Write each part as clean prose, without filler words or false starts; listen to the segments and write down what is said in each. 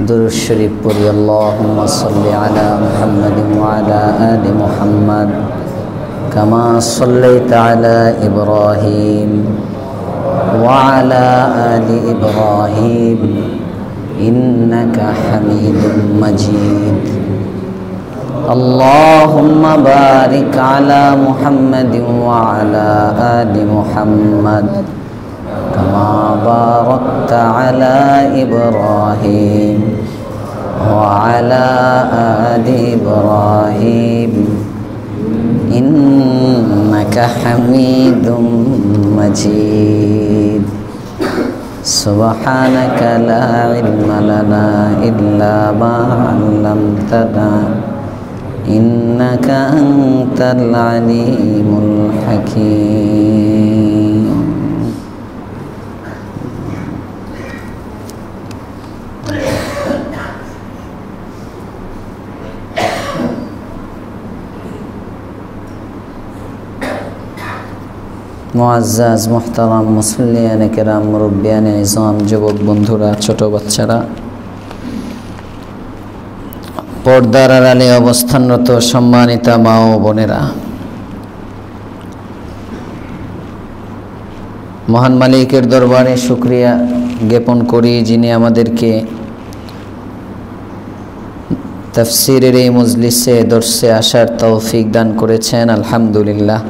दुरूद शरीफ पढ़ी अल्लाहुम्मा सल्लि अला मुहम्मद व अला आलि मुहम्मद कमा सल्लैता अला इब्राहीम व अला आलि इब्राहीम इन्नका हमीदुम मजीद। अल्लाहुम्मा बारिक अला मुहम्मद व अला आलि मुहम्मद कमा बारकता अला इब्राहीम व अला आलि इब्राहीम इन्नका हमीदुम मजीद। सुब्हानका ला इल्मा लना इल्ला मा अल्लमतना इन्नका अंतल अलीमुल हकीम। मुअज़्ज़ज़ मुहतरम मुसल्लियान किराम मुरब्बियान इज़ाम যুবক বন্ধুরা ছোট বাচ্চারা পর্দার আড়ালে অবস্থানরত সম্মানিতা মা ও বোনেরা, মহান মালিকের দরবারে শুকরিয়া জ্ঞাপন করি যিনি আমাদেরকে তাফসীরের এই মজলিসে দর্শে আসার তৌফিক দান করেছেন। আলহামদুলিল্লাহ।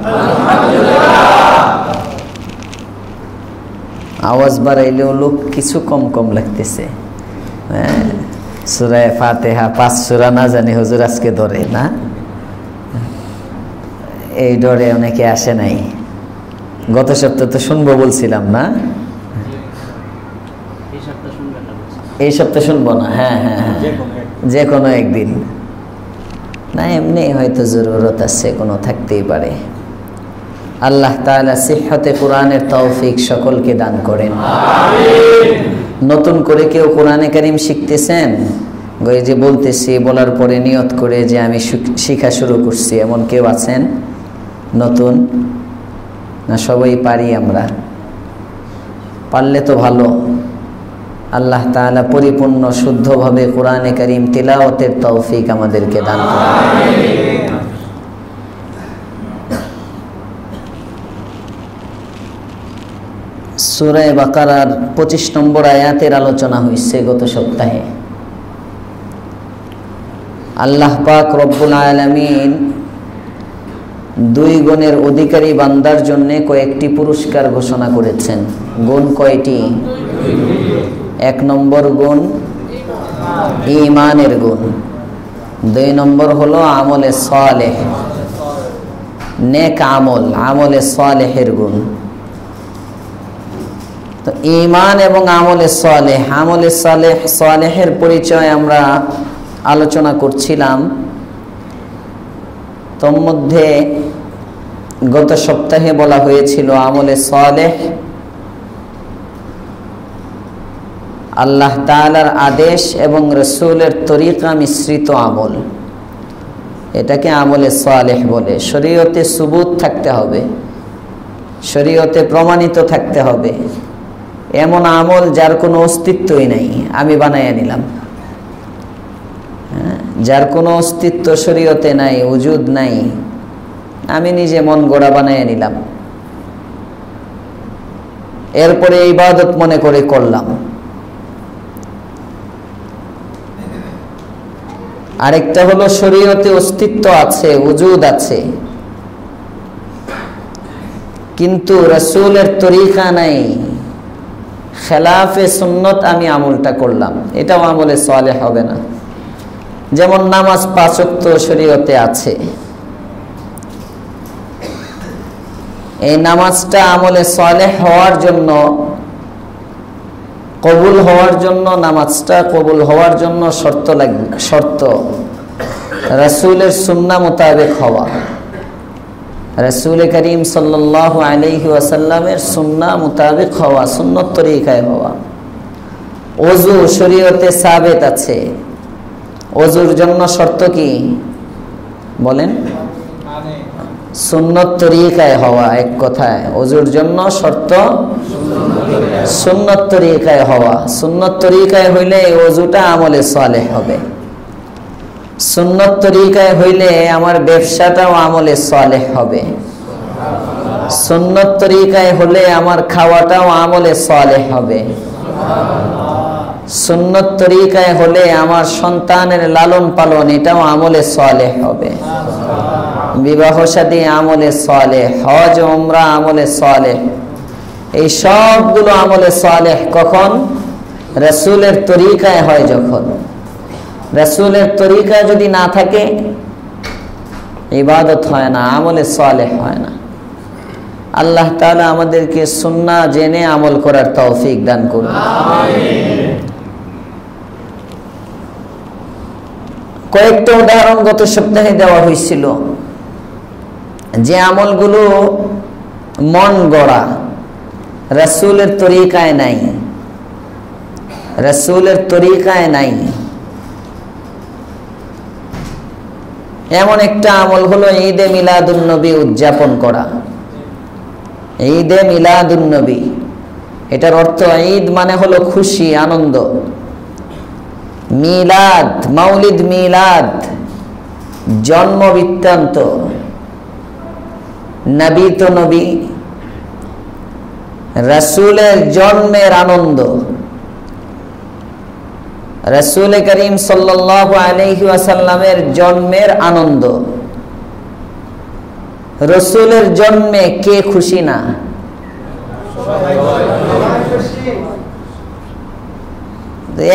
আওয়াজ বাড়াইলেও লোক কিছু কম কম লাগতেছে। সূরা ফাতিহা 5 সূরা না জানি হুজুর আজকে ধরে না, এই ডরে অনেকে আসে নাই। গত সপ্তাহে তো শুনবো বলছিলাম না, এই সপ্তাহে শুনবো না। হ্যাঁ হ্যাঁ হ্যাঁ, যে কোনো একদিন না, এমনি হয়তো জরুরত আছে, কোনো থাকতেই পারে। আল্লাহ তাআলা সিহহতে কোরআনের তৌফিক সকলকে দান করেন। আমিন। নতুন করে কেউ কোরআনে কারীম শিখতেছেন, ওই যে বলতেছি, বলার পরে নিয়ত করে যে আমি শিখা শুরু করছি, এমন কেউ আছেন নতুন? না সবাই পারি আমরা? পারলে তো ভালো। আল্লাহ তাআলা পরিপূর্ণ শুদ্ধভাবে কোরআনে কারীম তিলাওয়াতের তৌফিক আমাদেরকে দান করেন। আমিন। সূরা বাকারার 25 নম্বর আয়াতের আলোচনা হয়েছে গত সপ্তাহে। আল্লাহ পাক রব্বুল আলামিন 2 গুণের অধিকারী বান্দার জন্য কয়েকটি পুরস্কার ঘোষণা করেছেন। গুণ কয়টি? 1 নম্বর গুণ ঈমানের গুণ, 2 নম্বর হলো আমলে সালেহ, নেক আমল, আমলে সালেহের গুণ। তো ঈমান এবং আমলে সালেহ, আমলে সালেহের পরিচয় আমরা আলোচনা করছিলাম। তোর মধ্যে গত সপ্তাহে বলা হয়েছিল আমলে সালেহ আল্লাহ তাআলার আদেশ এবং রাসূলের তরিকা মিশ্রিত আমল, এটাকে আমলে সালেহ বলে। শরীয়তে সুবুত থাকতে হবে, শরীয়তে প্রমাণিত থাকতে হবে। এমন আমল যার কোনো অস্তিত্বই নাই, আমি বানাইয়া নিলাম, যার কোনো অস্তিত্ব শরীয়তে নাই, উজুদ নাই, আমি নিজে মন গড়া বানাইয়া নিলাম, এরপরে ইবাদত মনে করে করলাম। আরেকটা হলো শরীয়তে অস্তিত্ব আছে, উজুদ আছে, কিন্তু রাসূলের তরিকা নাই, খেলাফে সুন্নত আমি আমলটা করলাম, এটাও আমলে সালেহ হবে না। যেমন নামাজ 5 ওয়াক্ত শরীয়তে আছে, এই নামাজটা আমলে সালেহ হওয়ার জন্য, কবুল হওয়ার জন্য, নামাজটা কবুল হওয়ার জন্য শর্ত লাগবে, শর্ত রাসূলের সুন্নাহ মোতাবেক হওয়া, রাসূল করিম সাল্লাল্লাহু আলাইহি ওয়াসাল্লামের সুন্নাহ মোতাবেক হওয়া, সুন্নত তরিকায় হওয়া। ওযু শরীয়তে সাবিত আছে, ওযুর জন্য শর্ত কি বলেন? সুন্নত তরিকায় হওয়া, এক কথায় ওযুর জন্য শর্ত সুন্নত তরিকায় হওয়া। সুন্নত তরিকায় হইলে ওযুটা আমলে সালেহ হবে, সুন্নত তরিকায় হইলে আমার ব্যবসাটাও আমলে সালেহ হবে, সুন্নত তরিকায় হলে আমার খাওয়াটাও আমলে সালেহ হবে, সুন্নত তরিকায় হলে আমার সন্তানের লালন পালন এটাও আমলে সালেহ হবে, বিবাহ শাদী আমলে সালেহ, হজ উমরা আমলে সালেহ। এই সবগুলো আমলে সালেহ কখন? রাসূলের তরিকায় হয়। যখন রাসূলের তরিকায় যদি না থাকে ইবাদত হয় না, আমলে সালেহ হয় না। আল্লাহ তাআলা আমাদেরকে সুন্নাহ জেনে আমল করার তৌফিক দান করুন। আমিন। কয়েকটা উদাহরণ গত সপ্তাহে দেওয়া হয়েছিল, যে আমলগুলো মন গড়া, রাসূলের তরিকায় নাই, রাসূলের তরিকায় নাই। এমন একটা আমল হলো ঈদে মিলাদুন নবী উদযাপন করা। ঈদে মিলাদুন নবী, এটার অর্থ ঈদ মানে হলো খুশি, আনন্দ। মিলাদ, মাউলিদ, মিলাদ জন্ম বৃত্তান্ত। নবী তো নবী, রাসূলের জন্মের আনন্দ। রাসূল করিম সাল্লাল্লাহু আলাইহি ওয়াসাল্লামের জন্মের আনন্দ। রাসূলের জন্মে কে খুশি না?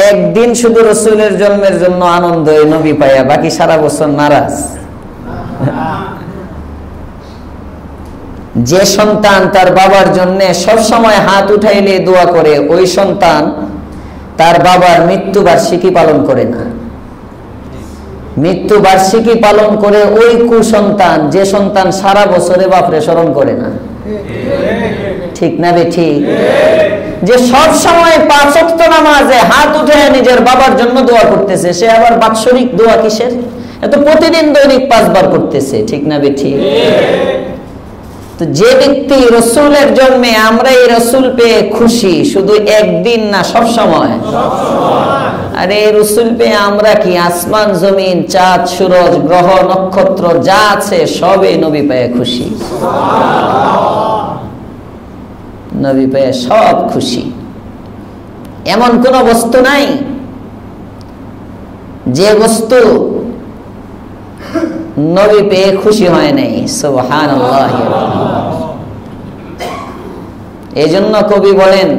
একদিন শুধু রাসূলের জন্মের জন্য আনন্দ, এই নবী পাইয়া, বাকি সারা বছর নারাজ। যে সন্তান তার বাবার জন্য সব সময় হাত উঠাইলে দোয়া করে, ওই সন্তান তার বাবার মৃত্যু বার্ষিকী পালন করে না। মৃত্যু বার্ষিকী পালন করে ওই কুসন্তান, যে সন্তান সারা বছরে বাপরে স্মরণ করে না। ঠিক না বে ঠিক? যে সব সময় 5 ওয়াক্ত নামাজে হাত উঠে নিজের বাবার জন্য দোয়া করতেছে, সে আবার বাৎসরিক দোয়া কিসের? এত প্রতিদিন দৈনিক 5 বার করতেছে। ঠিক না বে ঠিক? তো যে ব্যক্তি রাসূলের জন্মে, আমরা এই রাসূল পেয়ে খুশি, শুধু একদিন না, সব সময়। আরে রাসূল পেয়ে আমরা কি আসমান জমিন, চাঁদ সূরজ, গ্রহ নক্ষত্র যা আছে সবে নবী পেয়ে খুশি। নবী পেয়ে সব খুশি। এমন কোন বস্তু নাই যে বস্তু নবী পেয়ে খুশি হয় নাই। সুবহানাল্লাহ। এই জন্য কবি বলেন,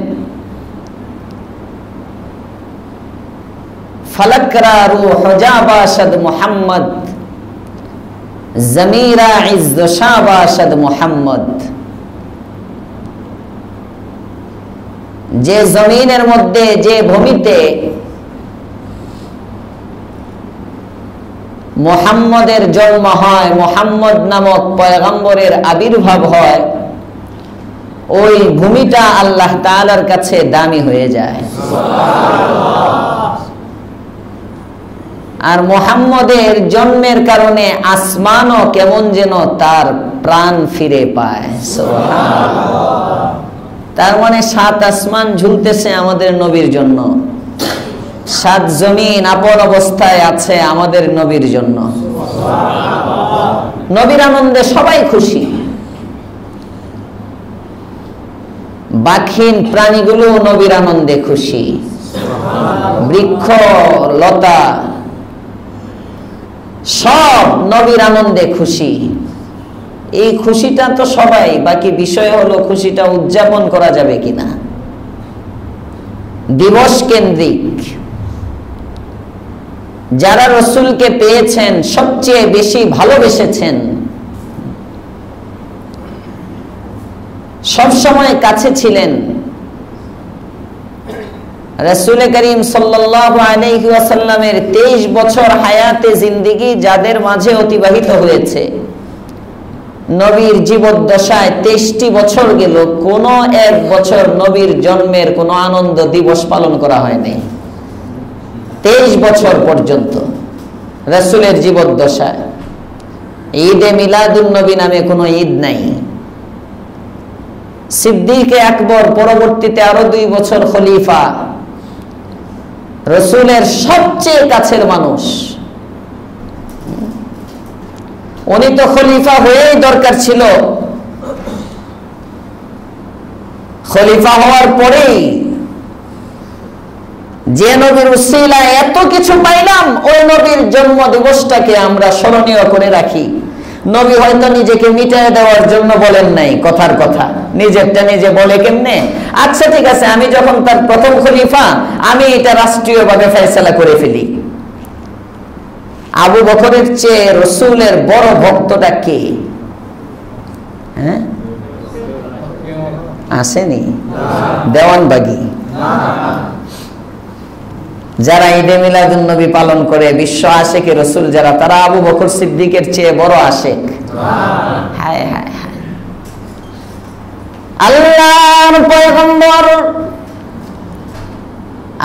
ফালাকরা রূহ জাবাশাদ মুহাম্মদ, জমিরা ইজ্জ শাবাশাদ মুহাম্মদ। যে জমিনের মধ্যে, যে ভূমিতে মুহাম্মদের জন্ম হয়, মুহাম্মদ নামক পয়গম্বরের আবির্ভাব হয়, ওই ভূমিটা আল্লাহ তাআলার কাছে দামি হয়ে যায়। আর মুহাম্মদের জন্মের কারণে আসমানও কেমন যেন তার প্রাণ ফিরে পায়। সুবহানাল্লাহ। তার মানে 7 আসমান ঝুলতেছে আমাদের নবীর জন্য, 7 জমিন আপন অবস্থায় আছে আমাদের নবীর জন্য। নবীর আনন্দে সবাই খুশি। বাকহীন প্রাণীগুলো নবীর আনন্দে খুশি। বৃক্ষ লতা সব নবীর আনন্দে খুশি। এই খুশিটা তো সবাই, বাকি বিষয় হলো খুশিটা উদযাপন করা যাবে কিনা। দিবস কেন্দ্রিক। যারা রাসূলকে পেয়েছেন, সবচেয়ে বেশি ভালোবেসেছেন, সব সময় কাছে ছিলেন, রাসূল করিম সাল্লাল্লাহু আলাইহি ওয়াসাল্লামের 23 বছর হায়াতে জিন্দেগি যাদের মাঝে অতিবাহিত হয়েছে, নবীর জীবদ্দশায় 23টি বছর গেল, কোন এক বছর নবীর জন্মের কোন আনন্দ দিবস পালন করা হয়নি। 23 বছর পর্যন্ত রাসূলের জীবদ্দশায় ঈদে মিলাদুন নবী নামে কোনো ঈদ নাই। সিদ্দিক আকবর পরবর্তীতে আরো 2 বছর খলিফা, রাসূলের সবচেয়ে কাছের মানুষ। উনি তো খলিফা হয়েই দরকার ছিল। খলিফা হওয়ার পরেই যে নবীর উসিলায় এত কিছু পাইলাম, ওই নবীর জন্ম দিবসটাকে আমরা স্মরণীয় করে রাখি। নবী হয়তো নিজেকে মিটায় দেওয়ার জন্য বলেন নাই, কথার কথা, নিজেরটা নিজে বলে কেমনে? আচ্ছা ঠিক আছে, আমি যখন তার প্রথম খলিফা, আমি এটা রাষ্ট্রীয়ভাবে ফয়সালা করে ফেলি। আবু বকরের চেয়ে রাসূলের বড় ভক্তটা কে? হ্যাঁ, আসেনি? দেওয়ানবাগী। যারা ঈদে মিলাদুন নবী পালন করে, বিশ্ব আশিকে রাসূল যারা, তারা আবু বকর সিদ্দিকের চেয়ে বড় আশিক। হায় হায় হায়! আল্লাহর পয়গম্বর,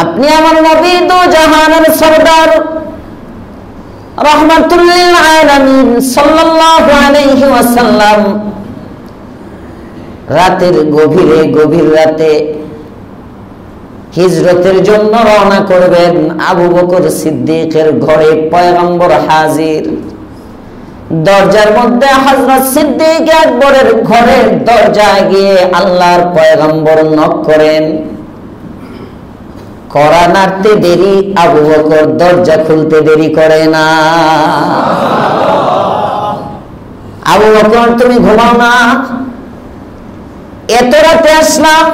আপনি আমার নবী, দু জাহানের সরদার, রাহমাতুল লিল আলামিন সাল্লাল্লাহু আলাইহি ওয়াসাল্লাম, রাতের গভীর রাতে হিজরতের জন্য রওনা করবেন। আবু বকর সিদ্দিকের ঘরে পয়গম্বর হাজির। দরজার মধ্যে হযরত সিদ্দিক আকবরের ঘরের দরজায় গিয়ে আল্লাহর পয়গম্বর নক করেন। কড়া নাড়তে দেরি, আবু বকর দরজা খুলতে দেরি করে না। আবু বকর, তুমি ঘুমাও না? এত রাতে আসলাম।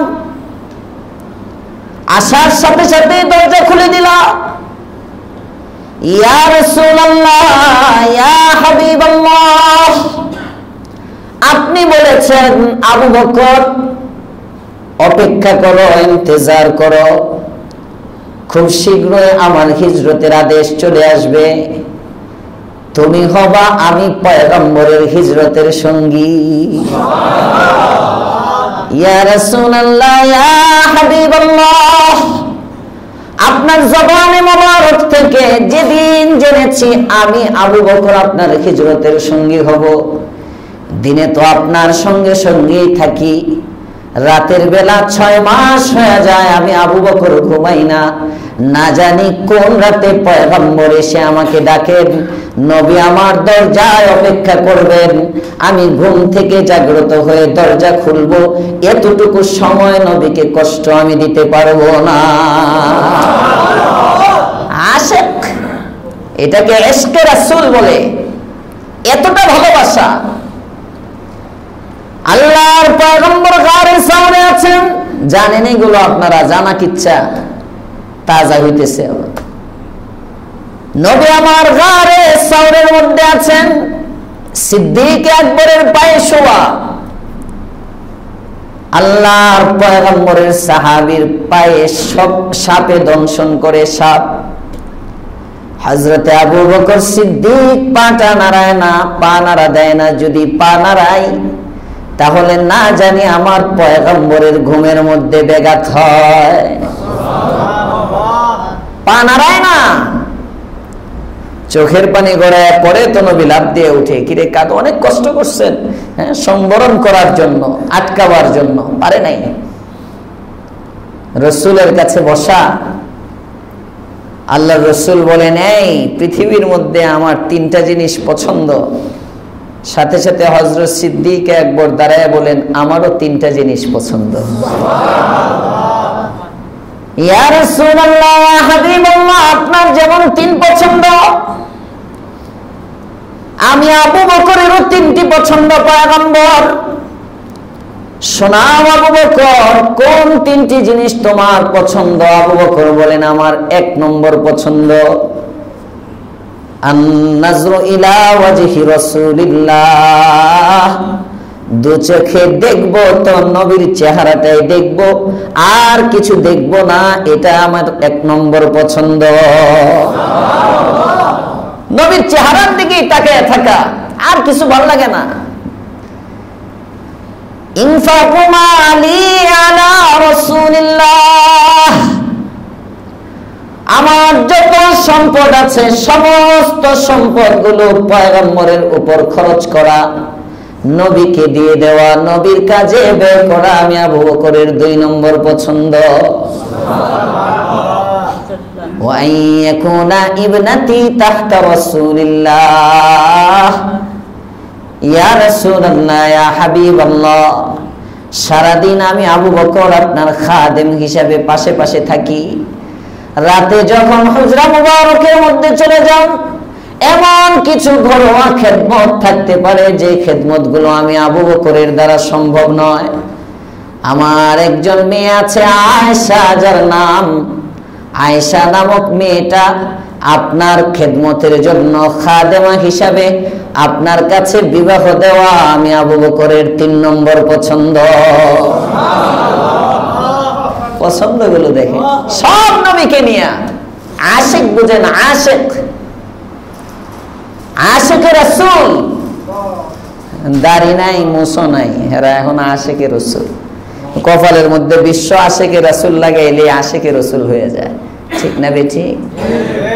আসার সাথে সাথে দরজা খুলে দিলা। ইয়া রাসূলুল্লাহ, ইয়া হাবিবাল্লাহ, আপনি বলেছেন আবু বকর অপেক্ষা করো, ইন্তজার করো, খুব শীঘ্রই আমার হিজরতের আদেশ চলে আসবে। তুমি হবা আমি পয়গম্বরের হিজরতের সঙ্গী। ইয়া রাসূলুল্লাহ, ইয়া হাবিবাল্লাহ, আপনার জবানে মোবারক থেকে যেদিন জেনেছি আমি আবু বকর আপনার হিজরতের সঙ্গী হব, দিনে তো আপনার সঙ্গে সঙ্গেই থাকি, রাতের বেলা 6 মাস হয়ে যায় আমি আবু বকর ঘুমাই না। না জানি কোন রাতে পয়গম্বর এসে আমাকে ডাকেন, নবী আমার দরজায় অপেক্ষা করবেন, আমি ঘুম থেকে জাগ্রত হয়ে দরজা খুলবো। এতটুকু সময় নবীকে কষ্ট আমি দিতে পারবো না। আশিক, এটাকে ইশকে রাসূল বলে। এতটা ভালোবাসা। আল্লাহর পয়গম্বর গারে সামনে আছেন, জানেন এগুলো আপনারা, জানা কিচ্ছা তাজা হইতেছে। নবী আমার গারে সাউরের মধ্যে আছেন, সিদ্দিক আকবরের পায়ে শোয়া। আল্লাহর পয়গম্বরের সাহাবীর পায়ে সব সাপে দংশন করে সাপ। হযরতে আবু বকর সিদ্দিক পাটা নাড়ায় না, পা নাড়া দেয় না। যদি পা নাড়ায় তাহলে না জানি আমার পয়গম্বরের ঘুমের মধ্যে ব্যাঘাত হয়। পা নাড়ায় না, চোখের পানি গড়ায় পড়ে তো নবী লাফ দিয়ে উঠে, কিরে কাঁদ, অনেক কষ্ট করছেন, হ্যাঁ, সংবরণ করার জন্য, আটকাবার জন্য পারে নাই। রাসূলের কাছে বসা। আল্লাহর রাসূল বলেন, এই পৃথিবীর মধ্যে আমার 3টা জিনিস পছন্দ। সাথে সাথে হযরত সিদ্দিক আকবর দাঁড়ায় বলেন, আমারও 3টা জিনিস পছন্দ। ইয়া রাসূলুল্লাহ, ইয়া হাবিবাল্লাহ, আপনার যেমন 3 পছন্দ, আমি আবু বকরেরও 3টি পছন্দ। পয়গম্বর, শোনাও আবু বকর, কোন 3টি জিনিস তোমার পছন্দ? আবু বকর বলেন, আমার 1 নম্বর পছন্দ আন-নাজরু ইলা ওয়াজহি রাসূলিল্লাহ, 2 চোখে দেখবো তো নবীর চেহারাটাই দেখবো, আর কিছু দেখবো না, এটা আমার 1 নম্বর পছন্দ। নবীর চেহারার দিকেই তাকিয়ে থাকা, আর কিছু ভালো লাগে না। ইনফাকু মালি আলা রাসূলিল্লাহ, আমার যত সম্পদ আছে সমস্ত সম্পদগুলো পয়গম্বরের উপর খরচ করা, নবীকে দিয়ে দেওয়া, নবীর কাজে ব্যয় করা আমি আবু বকরের 2 নম্বর পছন্দ। ওয়া ইয়াকুনা ইবনাতি তাহতা রাসূলিল্লাহ, ইয়া রাসূলুল্লাহ, ইয়া হাবিবাল্লাহ, সারাদিন আমি আবু বকর আপনার খাদেম হিসাবে পাশে পাশে থাকি, রাতে যখন হুজরা মুবারকের মধ্যে চলে যান, এমন কিছু ঘরোয়া খেদমত থাকতে পারে যে খেদমত গুলো আমি আবু বকরের দ্বারা সম্ভব নয়। আমার একজন মেয়ে আছে আয়েশা, যার নাম আয়েশা নামক মেয়েটা আপনার খেদমতের জন্য খাদেমা হিসাবে আপনার কাছে বিবাহ দেওয়া আমি আবু বকরের 3 নম্বর পছন্দ। পছন্দগুলো দেখে সব নবীকে নিয়ে আশিক বুঝেন, আশিক, আশিকে রাসূল, দাড়ি নাই মুছো নাই, এরা এখন আশিকে রাসূল। কপালের মধ্যে বিশ্ব আশিকে রাসূল লাগাইলে আশিকে রাসূল হয়ে যায়, ঠিক না বেটি?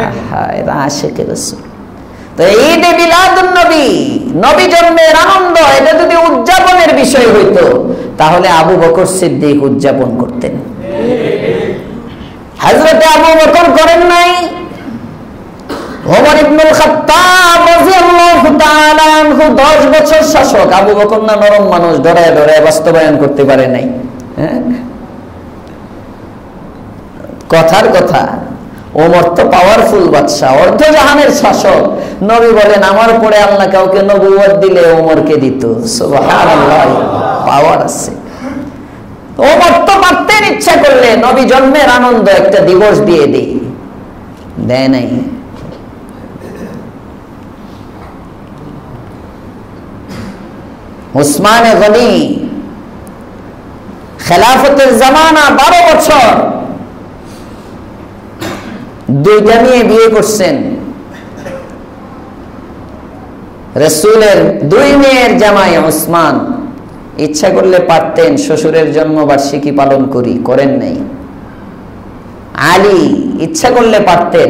আহা, এরা আশিকে রাসূল। তো ঈদে মিলাদুন নবী, নবী জন্মের আনন্দ, এটা যদি উদযাপনের বিষয় হইতো তাহলে আবু বকর সিদ্দিক উদযাপন করতেন। হযরত আবু বকর করেন নাই। ওমর ইবনুল খাত্তাব রাদিয়াল্লাহু তাআলা আনহু 10 বছর শাসক, আবু বকর না নরম মানুষ, ডরায় ডরায় বাস্তবায়ন করতে পারে নাই। কথার কথা, ওমর তো পাওয়ারফুল বাদশা, অর্ধ জাহানের শাসক। নবী বলেন আমার পরে আল্লাহ কাউকে নবুয়ত দিলে ওমরকে দিত। সুবহানাল্লাহ, পাওয়ার আছে। ওমর তো পারতেন ইচ্ছা করলে নবী জন্মের আনন্দ একটা দিবস দিয়ে দেই, দেয় নাই। উসমানে গনি খেলাফতের জামানা 12 বছর, 2টা মেয়ে বিয়ে করছেন। রাসূলের 2 মেয়ের জামাই উসমান, ইচ্ছা করলে পারতেন শ্বশুরের জন্মবার্ষিকী পালন করি, করেন নাই। আলী ইচ্ছা করলে পারতেন,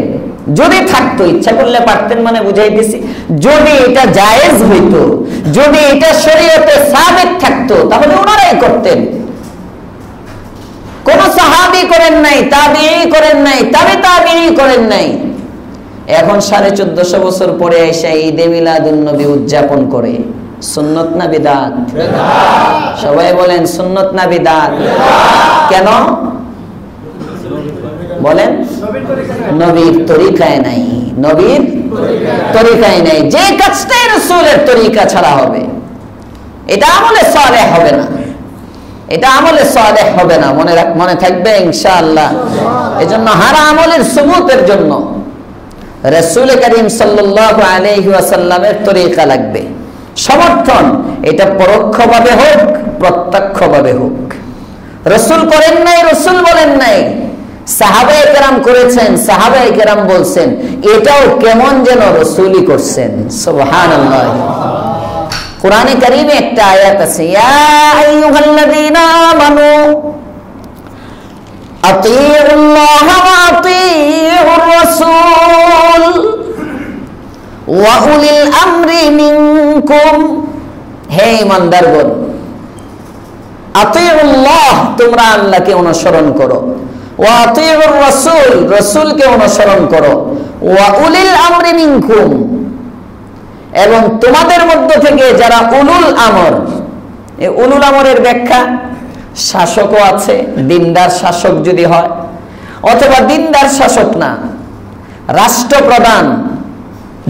যদি থাকতো, ইচ্ছা করলে পারতেন মানে বুঝাইতেছি যদি এটা জায়েজ হইতো, যদি এটা শরীয়তে সাবিত থাকতো তাহলে ওনারাই করতেন। কোন সাহাবী করেন নাই, তাবিঈ করেন নাই, তাবিঈ করেন নাই। এখন 1450 বছর পরে এসে ঈদে মিলাদুন নবী উদযাপন করে। সুন্নত না বিদআত? সবাই বলেন সুন্নত না বিদআত? কেন বলেন? নবীর তরিকায় নাই, নবীর তরিকায় নাই। যে কাজটাই রাসূলের তরিকা ছাড়া হবে এটা আমলে সালেহ হবে না, এটা আমলে সালেহ হবে না, মনে থাকবে ইনশাআল্লাহ। এজন্য হারা আমলের সুবুতের জন্য রাসূল করিম সাল্লাল্লাহু আলাইহি ওয়াসাল্লামের তরিকা লাগবে। সমর্থন এটা পরোক্ষভাবে হোক প্রত্যক্ষভাবে হোক। রাসূল করেন নাই, রাসূল বলেন নাই, সাহাবায়ে কেরাম করেছেন, সাহাবায়ে কেরাম বলছেন, এটাও কেমন যেন রাসূলই করছেন। সুবহানাল্লাহ। কোরআনে কারীমে একটা আয়াত আছে, ইয়া আইয়ুহাল্লাযীনা আমানু আতিউল্লাহ ওয়া আতিউর রাসূল ওয়া উলিল আমরি মিনকুম। হে ঈমানদারগণ, আতিউল্লাহ, তোমরা আল্লাহকে অনুসরণ করো, ওয়া আতিউর রাসূল, রাসূলকে অনুসরণ করো, ওয়া উলিল আমরি মিনকুম, এবং তোমাদের মধ্য থেকে যারা উলুল আমর। এই উলুল আমরের ব্যাখ্যা, শাসকও আছে, দিনদার শাসক যদি হয়, অথবা দিনদার শাসক না, রাষ্ট্রপ্রধান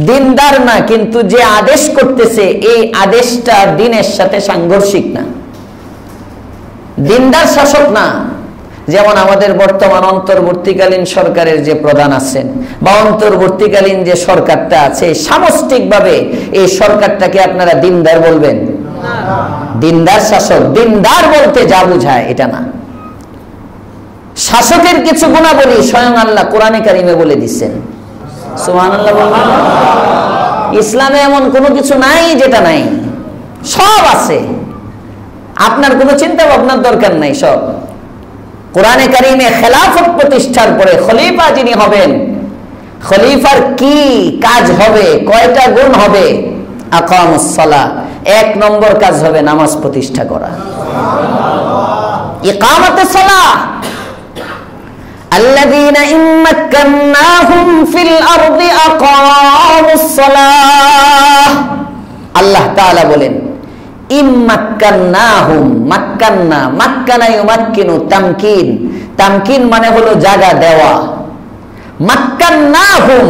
দিনদার না, কিন্তু যে আদেশ করতেছে এই আদেশটা দিনের সাথে সাংঘর্ষিক না, দিনদার শাসক না। যেমন আমাদের বর্তমান অন্তর্বর্তীকালীন সরকারের যে প্রধান আছেন বা অন্তর্বর্তীকালীন যে সরকারটা আছে, সামষ্টিকভাবে এই সরকারটাকে আপনারা দিনদার বলবেন? দিনদার শাসক, দিনদার বলতে যা বুঝায় এটা না। শাসকের কিছু গুণাবলী স্বয়ং আল্লাহ কোরআনে কারিমে বলে দিচ্ছেন। সুবহানাল্লাহ বলবেন? ইসলামে এমন কোনো কিছু নাই যেটা নাই, সব আছে। আপনার কোনো চিন্তা ভাবনার দরকার নাই, সব কোরআনে কারিমে। খেলাফত প্রতিষ্ঠার পরে খলিফা যিনি হবেন খলিফার কি কাজ হবে, কয়টা গুণ হবে? আকামুস সালাহ, 1 নম্বর কাজ হবে নামাজ প্রতিষ্ঠা করা। ইকামাতুস সালাহ, আল্লাযীনা ইম্মাক্কান্নাহুম ফিল আরদি আকামুস সালাহ। আল্লাহ তাআলা বলেন ইম্মাক্কান্নাহুম, মাক্কান্না, মাক্কানা ইউমাক্কিনু, তামকিন, তামকিন মানে হলো জায়গা দেওয়া। মাক্কান্নাহুম,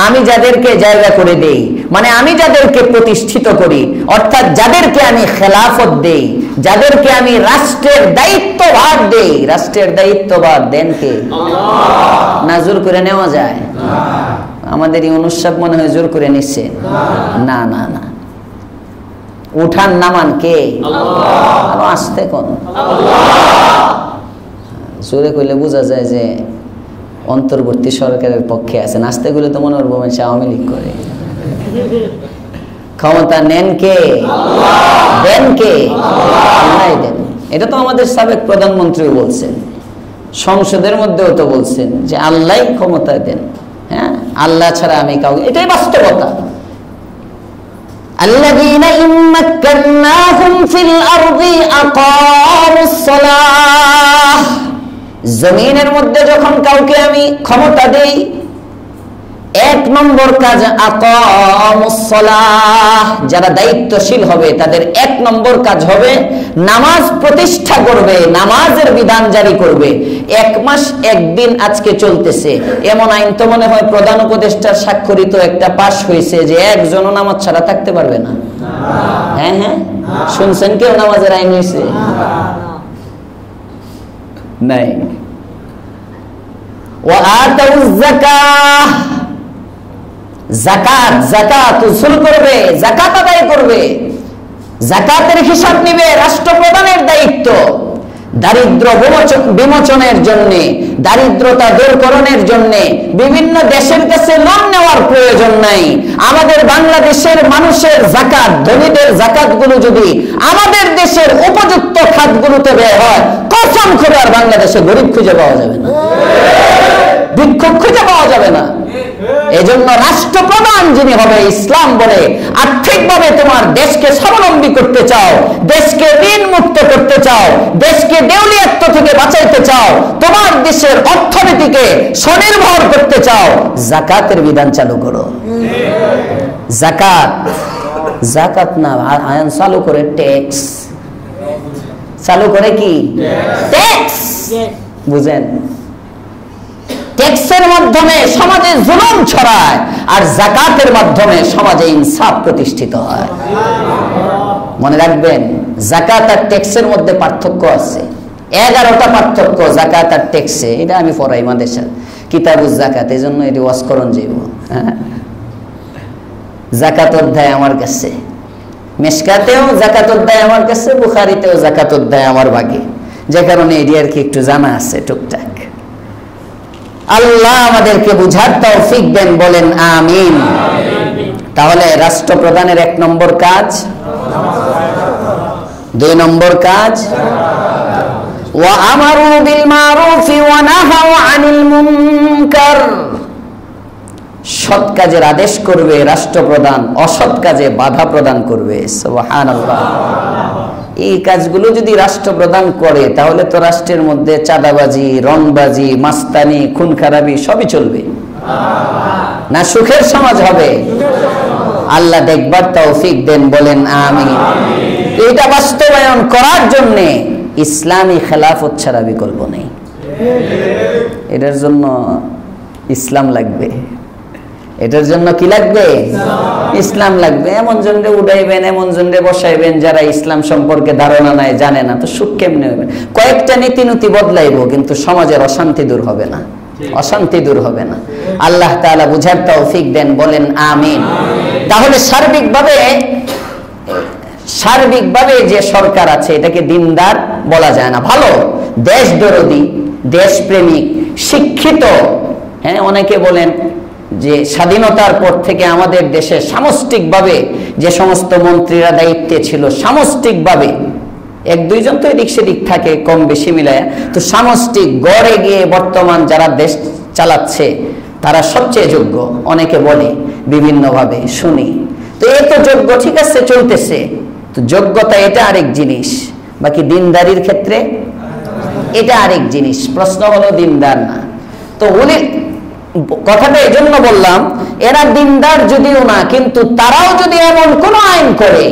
আমি যাদেরকে জায়গা করে দেই, মানে আমি যাদেরকে প্রতিষ্ঠিত করি, অর্থাৎ যাদেরকে আমি খেলাফত দেই, যাদেরকে আমি রাষ্ট্রের দায়িত্বভার দেই। রাষ্ট্রের দায়িত্বভার দেন কে? আল্লাহ। না জোর করে নেওয়া যায়? আমাদের ইউনুস সাহেব মনে হয় জোর করে নিচ্ছে। না না না, উঠান নামান কে? আল্লাহ। আরো আসতে কোন? আল্লাহ। জোরে কইলে বোঝা যায় যে অন্তর্বর্তী সরকারের পক্ষে আছে, নাচতে গেলে তো মনে করবো মানুষ আওয়ামী লীগ করে। ক্ষমতা নেন কে? দেন কে? আল্লাহ দেন। এটা তো আমাদের সাবেক প্রধানমন্ত্রী বলছেন, সংসদের মধ্যেও তো বলছেন যে আল্লাহ ক্ষমতা দেন। হ্যাঁ, আল্লাহ ছাড়া আমি কাউকে, এটাই বাস্তবতা। আল্লাযীনা ইম্মাক্কান্নাহুম ফিল আরদি আকামুস সালাহ, জমিনের মধ্যে যখন কাউকে আমি ক্ষমতা দেই, 1 নম্বর কাজ আকামুস সালাহ, যারা দায়িত্বশীল হবে তাদের 1 নম্বর কাজ হবে নামাজ প্রতিষ্ঠা করবে, নামাজের বিধান জারি করবে। 1 মাস 1 দিন আজকে চলতেছে, এমন আইন তো মনে হয় প্রধান উপদেষ্টার স্বাক্ষরিত একটা পাশ হয়েছে যে একজনও নামাজ ছাড়া থাকতে পারবে না। হ্যাঁ হ্যাঁ, শুনছেন কেউ নামাজের আইন হয়েছে? নাই। ওয়া আতাউয যাকাহ, যাকাত, যাকাত উসুল করবে, যাকাত আদায় করবে, যাকাতের হিসাব নিবে, রাষ্ট্রপ্রধানের দায়িত্ব। দারিদ্র বিমোচনের জন্য, দারিদ্রতা দূরকরণের জন্য বিভিন্ন দেশের কাছে লোন নেওয়ার প্রয়োজন নাই। আমাদের বাংলাদেশের মানুষের যাকাত, ধনীদের যাকাতগুলো যদি আমাদের দেশের উপযুক্ত খাতগুলোতে ব্যয় হয়, কসম করে আর বাংলাদেশে গরিব খুঁজে পাওয়া যাবে না, ভিক্ষুক খুঁজে পাওয়া যাবে না। এজন্য রাষ্ট্রপ্রধান যিনি হবে, ইসলাম বলে আর্থিকভাবে তোমার দেশকে স্বাবলম্বী করতে চাও, দেশকে ঋণ মুক্ত করতে চাও, দেশকে দেউলিয়াত্ব থেকে বাঁচাইতে চাও, তোমার দেশের অর্থনীতিকে স্বনির্ভর করতে চাও, যাকাতের বিধান চালু করো। যাকাত, যাকাত না, আইন চালু করে ট্যাক্স, চালু করে কি? ট্যাক্স। বুঝেন, ট্যাক্সের মাধ্যমে সমাজে জুলুম ছড়ায়, আর যাকাতের মাধ্যমে সমাজে ইনসাফ প্রতিষ্ঠিত হয়। মনে রাখবেন, যাকাত আর ট্যাক্সের মধ্যে পার্থক্য আছে, 11টা পার্থক্য যাকাত আর ট্যাক্সে। এটা আমি পড়াই মাদ্রাসা কিতাবুজ যাকাত, এই জন্য এটি ওয়াজ করণ যাইব। যাকাত অধ্যায় আমার কাছে, মিশকাতেও যাকাত অধ্যায় আমার কাছে, বুখারীতেও যাকাত অধ্যায় আমার ভাগে, যে কারণে এটি আর কি একটু জানা আছে টুকটাক। আল্লাহ আমাদেরকে বুঝার তৌফিক দেন, বলেন আমিন। তাহলে রাষ্ট্রপ্রধানের 1 নম্বর কাজ, 2 নম্বর কাজ ওয়া আমারু বিল মারুফি ওয়া নাহাউ আনিল মুনকার, সৎ কাজের আদেশ করবে রাষ্ট্রপ্রধান, অসৎ কাজে বাধা প্রদান করবে। সুবহানাল্লাহ। এই কাজগুলো যদি রাষ্ট্রপ্রধান করে তাহলে তো রাষ্ট্রের মধ্যে চাঁদাবাজি, রংবাজি, মাস্তানি, খুন খারাপি সবই চলবে না, সুখের সমাজ হবে। আল্লাহ দেখবার তৌফিক দেন, বলেন আমিন। এটা বাস্তবায়ন করার জন্য ইসলামী খেলাফত ছাড়া বিকল্প নেই। এটার জন্য ইসলাম লাগবে, এটার জন্য কি লাগবে? ইসলাম লাগবে। এমন জনরে উঠাইবেন, এমন জনরে বসাইবেন যারা ইসলাম সম্পর্কে ধারণা নাই, জানে না, তো সুখ কেমনে হবে? কয়েকটা নীতি বদলাইব, কিন্তু সমাজের অশান্তি দূর হবে না, অশান্তি দূর হবে না। আল্লাহ তাআলা বুঝার তৌফিক দেন, বলেন আমিন। তাহলে সার্বিকভাবে যে সরকার আছে এটাকে দিনদার বলা যায় না, ভালো, দেশদরদি, দেশপ্রেমিক, শিক্ষিত। হ্যাঁ, অনেকে বলেন যে স্বাধীনতার পর থেকে আমাদের দেশে সামষ্টিকভাবে যে সমস্ত মন্ত্রীরা দায়িত্বে ছিল, সামষ্টিকভাবে 1-2 জন তো এদিক সেদিক থাকে কম বেশি মিলায়, তো সামষ্টিক গড়ে গিয়ে বর্তমান যারা দেশ চালাচ্ছে তারা সবচেয়ে যোগ্য, অনেকে বলে বিভিন্নভাবে শুনি। তো এ তো যোগ্য, ঠিক আছে, চলতেছে। তো যোগ্যতা এটা আরেক জিনিস, বাকি দিনদারির ক্ষেত্রে এটা আরেক জিনিস। প্রশ্ন হলো দিনদার না। তো উনি কথাটা এজন্য বললাম, এরা দিনদার যদিও না, কিন্তু তারাও যদি এমন কোন আইন করে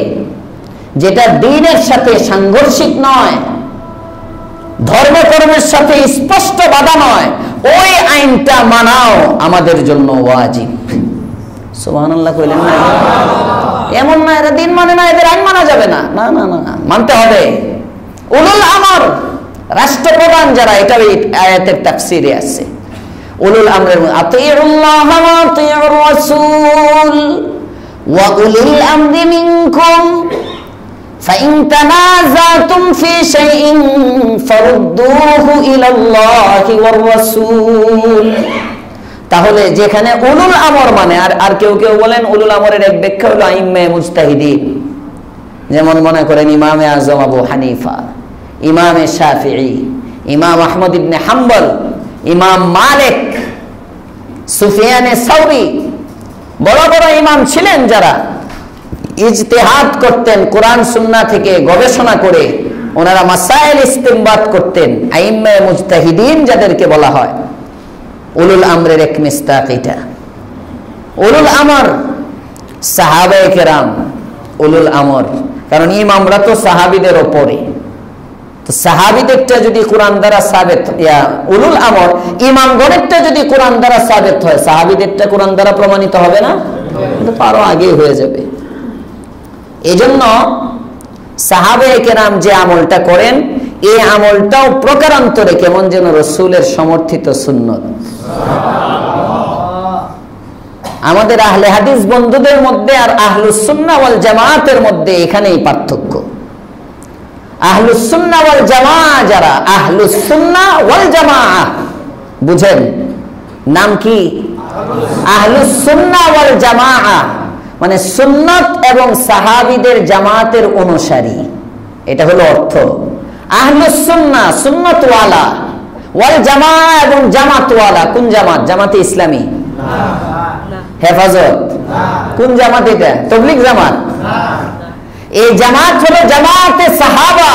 যেটা দ্বীনের সাথে সাংঘর্ষিক নয়, ধর্মকর্মের সাথে স্পষ্ট বাধা নয়, ওই আইনটা মানাও আমাদের জন্য ওয়াজিব। সুবহানাল্লাহ কইলেন না? এমন না এরা দিন মানে না, এদের আইন মানা যাবে না, না না না, মানতে হবে। উলুল আমর, রাষ্ট্রপ্রধান যারা, এটা এই আয়াতের তাফসীরে আছে। উলুল আমরের আতিউল্লাহ ওয়া আতিউর রাসূল ওয়া উলিল আমরি মিনকুম ফাইন তানাযাতুম ফি শাইইন ফারুদ্দুহু ইলাল্লাহি ওয়ার রাসূল। তাহলে যেখানে উলুল আমর মানে, আর কেউ কেউ বলেন উলুল আমরের এক ব্যাখ্যা হলো আইম্মায়ে মুজতাহিদিন, যেমন মনে করেন ইমামে আজম আবু হানিফা, ইমামে শাফিঈ, ইমাম আহমদ ইবনে হাম্বল, ইমাম মালিক, সুফিয়ানে সাউরি, বড় বড় ইমাম ছিলেন যারা ইজতিহাদ করতেন, কোরআন সুন্নাহ থেকে গবেষণা করে ওনারা মাসাইল ইস্তিমবাত করতেন। আইম্মায়ে মুজতাহিদিন যাদেরকে বলা হয়, উলুল আমরের এক মিস্তাক এটা। উলুল আমর সাহাবায়ে কেরাম উলুল আমর, কারণ ইমামরা তো সাহাবীদের উপরে। তো সাহাবীদেরটা যদি কোরআন দ্বারা সাবিত, উলুল আমর ইমামগণেরটা যদি কোরআন দ্বারা সাবিত হয়, সাহাবীদেরটা কোরআন দ্বারা প্রমাণিত হবে না? এটা তো আরো আগেই হয়ে যাবে। এজন্য সাহাবায়ে কেরাম যে আমলটা করেন, এই আমলটাও প্রকারান্তরে কেমন যেন রাসূলের সমর্থিত সুন্নত। আমাদের আহলে হাদিস বন্ধুদের মধ্যে আর আহলুস সুন্নাহ ওয়াল জামাতের মধ্যে এখানেই পার্থক্য। আহলুস সুন্নাহ ওয়াল জামাআহ যারা, আহলুস সুন্নাহ ওয়াল জামাআহ বুঝেন নাম কি? আহলুস সুন্নাহ ওয়াল জামাআহ মানে সুন্নাত এবং সাহাবীদের জামাতের অনুসারী, এটা হলো অর্থ। আহলুস সুন্নাহ সুন্নাত ওয়ালা, ওয়াল জামাআহ এবং জামাত ওয়ালা। কোন জামাত? জামাতে ইসলামী, হেফাজত। কোন জামাত এটা? তাবলীগ জামাত। এই জামাত হলো জামাতে সাহাবা।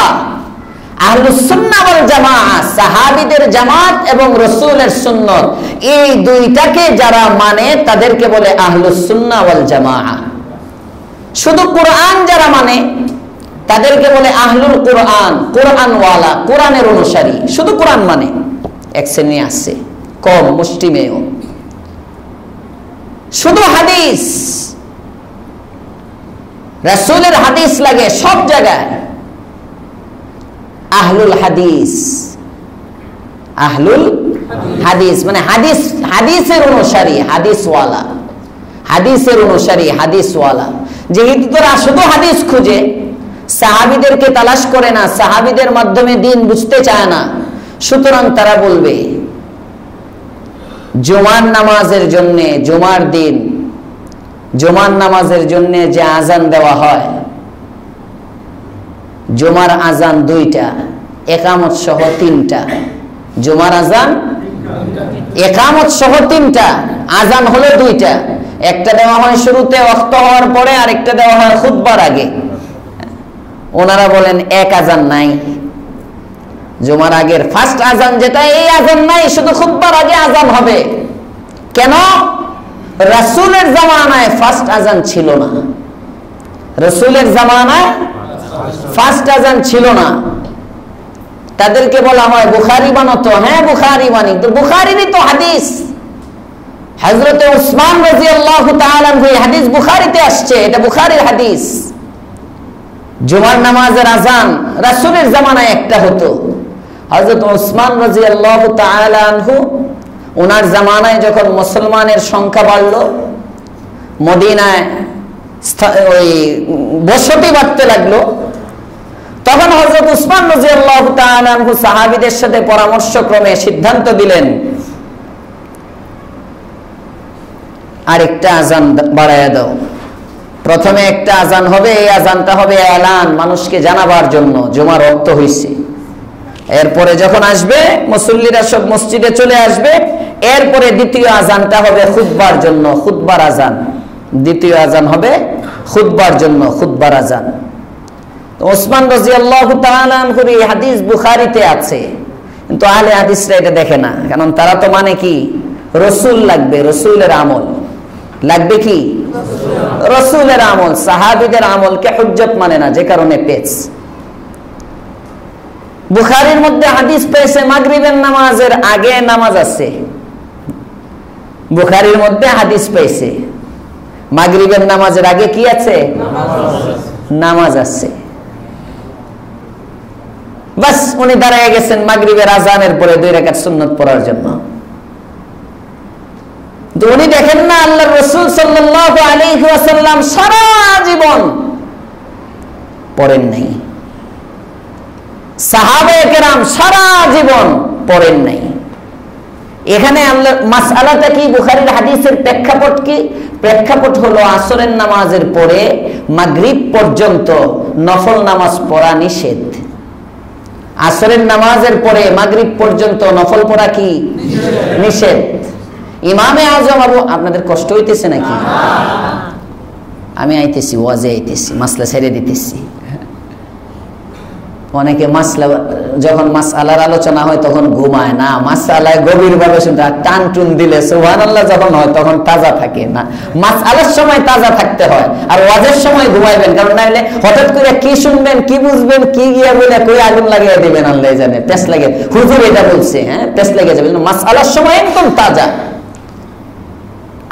আহলুস সুন্নাহ ওয়াল জামাআহ সাহাবীদের জামাত এবং রাসূলের সুন্নাত, এই দুইটাকে যারা মানে তাদেরকে বলে আহলুস সুন্নাহ ওয়াল জামাআহ। শুধু কোরআন যারা মানে তাদেরকে বলে আহলুল কোরআন, কোরআন ওয়ালা, কোরআনের অনুসারী। শুধু কোরআন মানে এক শ্রেণী আছে, কম মুষ্টিমেয়। শুধু হাদিস, রাসূলের হাদিস লাগে সব জায়গায়, আহলুল হাদিস। আহলুল হাদিস মানে হাদিস, হাদিসের অনুসারী, হাদিসওয়ালা, হাদিসের অনুসারী, হাদিসওয়ালা। যেহেতু তারা শুধু হাদিস খুঁজে, সাহাবীদেরকে তালাশ করে না, সাহাবীদের মাধ্যমে দিন বুঝতে চায় না, সুতরাং তারা বলবে জুমার নামাজের জন্য, জুমার দিন জুমার নামাজের জন্য যে আজান দেওয়া হয়, জুমার আজান দুইটা, একামত সহ তিনটা। জুমার আজান একামত সহ তিনটা, আজান হলো দুইটা। একটা দেওয়া হয় শুরুতে ওয়াক্ত হওয়ার পরে, আর একটা দেওয়া হয় খুতবার আগে। ওনারা বলেন এক আজান নাই, জুমার আগের ফার্স্ট আজান যেটা, এই আজান নাই, শুধু খুতবার আগে আজান হবে। কেন? রাসূলের জামানায় ফার্স্ট আজান ছিল না, রাসূলের জামানায় ফার্স্ট আজান ছিল না। তাদেরকে বলা হয় বুখারী বানাতো। হ্যাঁ বুখারী বানি, তো বুখারীরই তো হাদিস। হযরত উসমান রাদিয়াল্লাহু তাআলা আনহু এই হাদিস বুখারীতে আসছে, এটা বুখারীর হাদিস। জুমার নামাজের আজান রাসূলের জামানায় একটা হতো। হযরত উসমান রাদিয়াল্লাহু তাআলা আনহু ওনার জামানায় যখন মুসলমানের সংখ্যা বাড়লো, মদিনায় ওই বসতি বাড়তে লাগলো, তখন হযরত উসমান রাদিয়াল্লাহু তাআলা আনহু সাহাবীদের সাথে পরামর্শক্রমে সিদ্ধান্ত দিলেন আরেকটা আজান বাড়ায়া দাও। প্রথমে একটা আজান হবে, এই আজানটা হবে এলান, মানুষকে জানাবার জন্য জুমার ওয়াক্ত হইছে। এরপরে যখন আসবে মুসল্লিরা সব মসজিদে চলে আসবে, এরপরে দ্বিতীয় আজানটা হবে খুতবার জন্য, খুতবার আজান। দ্বিতীয় আজান হবে খুতবার জন্য, খুতবার আজান। ওসমান রাদিয়াল্লাহু তাআলা আনহুর এই হাদিস বুখারীতে আছে, কিন্তু আহলে হাদিসরা এটা দেখে না, কারণ তারা তো মানে কি রাসূল লাগবে, রাসূলের আমল লাগবে, কি রাসূলের আমল, সাহাবীদের আমলকে হুজ্জত মানে না, যে কারণে পেছ। বুখারীর মধ্যে হাদিস পেয়েছে মাগরিবের নামাজের আগে নামাজ আছে, বুখারীর মধ্যে হাদিস পেয়েছে মাগরিবের নামাজের আগে কি আছে, নামাজ আছে। বাস উনি দাঁড়ায় গেছেন মাগরিবের আজানের পরে 2 রাকাত সুন্নাত পড়ার জন্য। তো উনি দেখেন না আল্লাহর রাসূল সাল্লাল্লাহু আলাইহি ওয়াসাল্লাম সারা জীবন পড়েন নাই, সাহাবায়ে কেরাম সারা জীবন পড়েন নাই। এখানে আল্লাহ মাসআলাটা কি, বুখারীর হাদিসের প্রেক্ষাপট কি? প্রেক্ষাপট হলো আসরের নামাজের পরে মাগরিব পর্যন্ত নফল নামাজ পড়া নিষেধ। আসরের নামাজের পরে মাগরিব পর্যন্ত নফল পড়া কি নিষেধ। ইমামে আজম আবু, আপনাদের কষ্ট হইতেছে নাকি? আমি আইতেছি, ওয়াজে আইতেছি, মাসলা ছেড়ে দিতেছি। অনেকে মাসলা, যখন মাসআলার আলোচনা হয় তখন ঘুমায় না, মাসআলায় গভীরভাবে শুনতে, টান টুন দিলে সুবহানাল্লাহ যখন হয় তখন তাজা থাকে না। মাসআলার সময় তাজা থাকতে হয়, আর ওয়াজের সময় ঘুমাইবেন, কারণ নাইলে হঠাৎ করে কি শুনবেন, কি বুঝবেন, কি গিয়া বলে কই আগুন লাগিয়ে দিবেন, আল্লাহ জানে, পেছ লাগে, হুজুর এটা বলছে, হ্যাঁ পেছ লেগে যাবে। মাসআলার সময় একদম তাজা।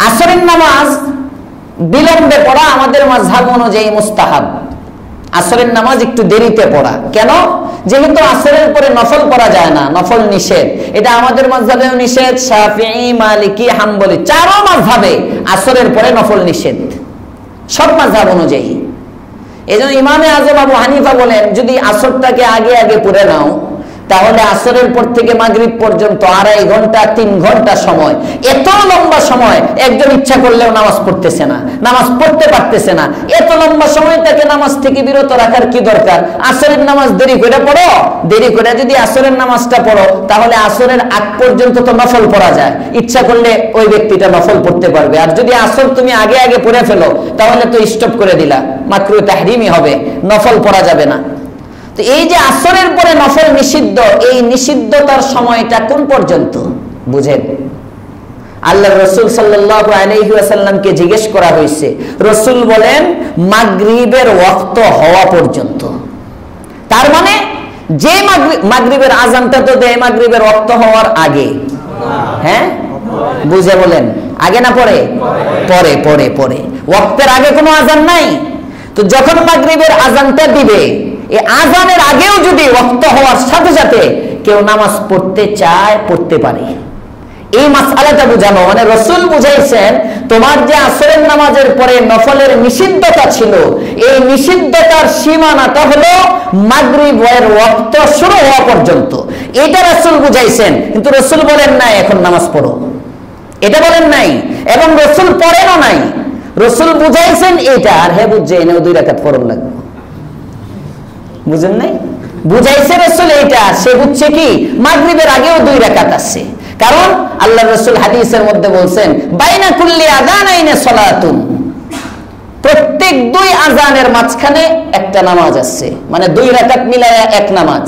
আসরের নামাজ বিলম্বে পড়া আমাদের মাযহাব অনুযায়ী মুস্তাহাব। আসরের নামাজ একটু দেরিতে পড়া, কেন? যেহেতু আসরের পরে নফল পড়া যায় না, নফল নিষেধ। এটা আমাদের মাযহাবেও নিষেধ, শাফিঈ, মালিকি, হাম্বলি, চারো মাযহাবে আসরের পরে নফল নিষেধ, সব মাযহাব অনুযায়ী। এজন্য ইমামে আজম আবু হানিফা বলেন, যদি আসরটাকে আগে আগে পড়ে নাও তাহলে আসরের পর থেকে মাগরিব পর্যন্ত 2.5 ঘন্টা 3 ঘন্টা সময়, এত লম্বা সময় একজন ইচ্ছা করলেও নামাজ পড়তেছে না, নামাজ পড়তে পারতেছে না। এত লম্বা সময়টাকে নামাজ থেকে বিরত রাখার কি দরকার? আসরের নামাজ দেরি করে পড়ো, দেরি করে যদি আসরের নামাজটা পড়ো তাহলে আসরের আগ পর্যন্ত তো নফল পড়া যায়, ইচ্ছা করলে ওই ব্যক্তিটা নফল পড়তে পারবে। আর যদি আসর তুমি আগে আগে পড়ে ফেলো তাহলে তো স্টপ করে দিলা, মাকরুহ তাহরিমি হবে, নফল পড়া যাবে না। তো এই যে আসরের পরে নফল নিষিদ্ধ, এই নিষিদ্ধতার সময়টা কোন পর্যন্ত বুঝেন? আল্লাহর রাসূল সাল্লাল্লাহু আলাইহি ওয়াসাল্লামকে জিজ্ঞেস করা হয়েছে, রাসূল বলেন মাগরিবের ওয়াক্ত হওয়া পর্যন্ত। তার মানে যে মাগরিবের আযানটা তো দেয় মাগরিবের ওয়াক্ত হওয়ার আগে, হ্যাঁ বুঝে বলেন, আগে না পরে? পরে পরে পরে, ওয়াক্তের আগে কোনো আযান নাই। তো যখন মাগরিবের আযানটা দিবে, এই আযানের আগেও যদি ওয়াক্ত হওয়ার সাথে সাথে কেউ নামাজ পড়তে চায়, পড়তে পারে। এই মাসআলাটা বুঝানো, মানে রাসূল বুঝাইছেন তোমার যে আসরের নামাজের পরে নফলের নিষিদ্ধতা ছিল, এই নিষিদ্ধতার সীমানাটা হলো মাগরিবের ওয়াক্ত শুরু হওয়া পর্যন্ত। এটা রাসূল বুঝাইছেন, কিন্তু রাসূল বলেন না এখন নামাজ পড়ো, এটা বলেন নাই, এবং রাসূল পড়েনও নাই। রাসূল বুঝাইছেন এটা, আর হে বুঝছে এনেও 2 রাকাত পড়ন লাগবে, বুঝেন নাই? বুঝাইছে রাসূল এইটা, সে বুঝছে কি মাগরিবের আগেও 2 রাকাত আছে। কারণ আল্লাহর রাসূল হাদিসের মধ্যে বলছেন বাইনা কুল্লি আযানাইনি সালাতুন, প্রত্যেক 2 আযানের মাঝখানে একটা নামাজ আছে, মানে 2 রাকাত মিলায়া এক নামাজ,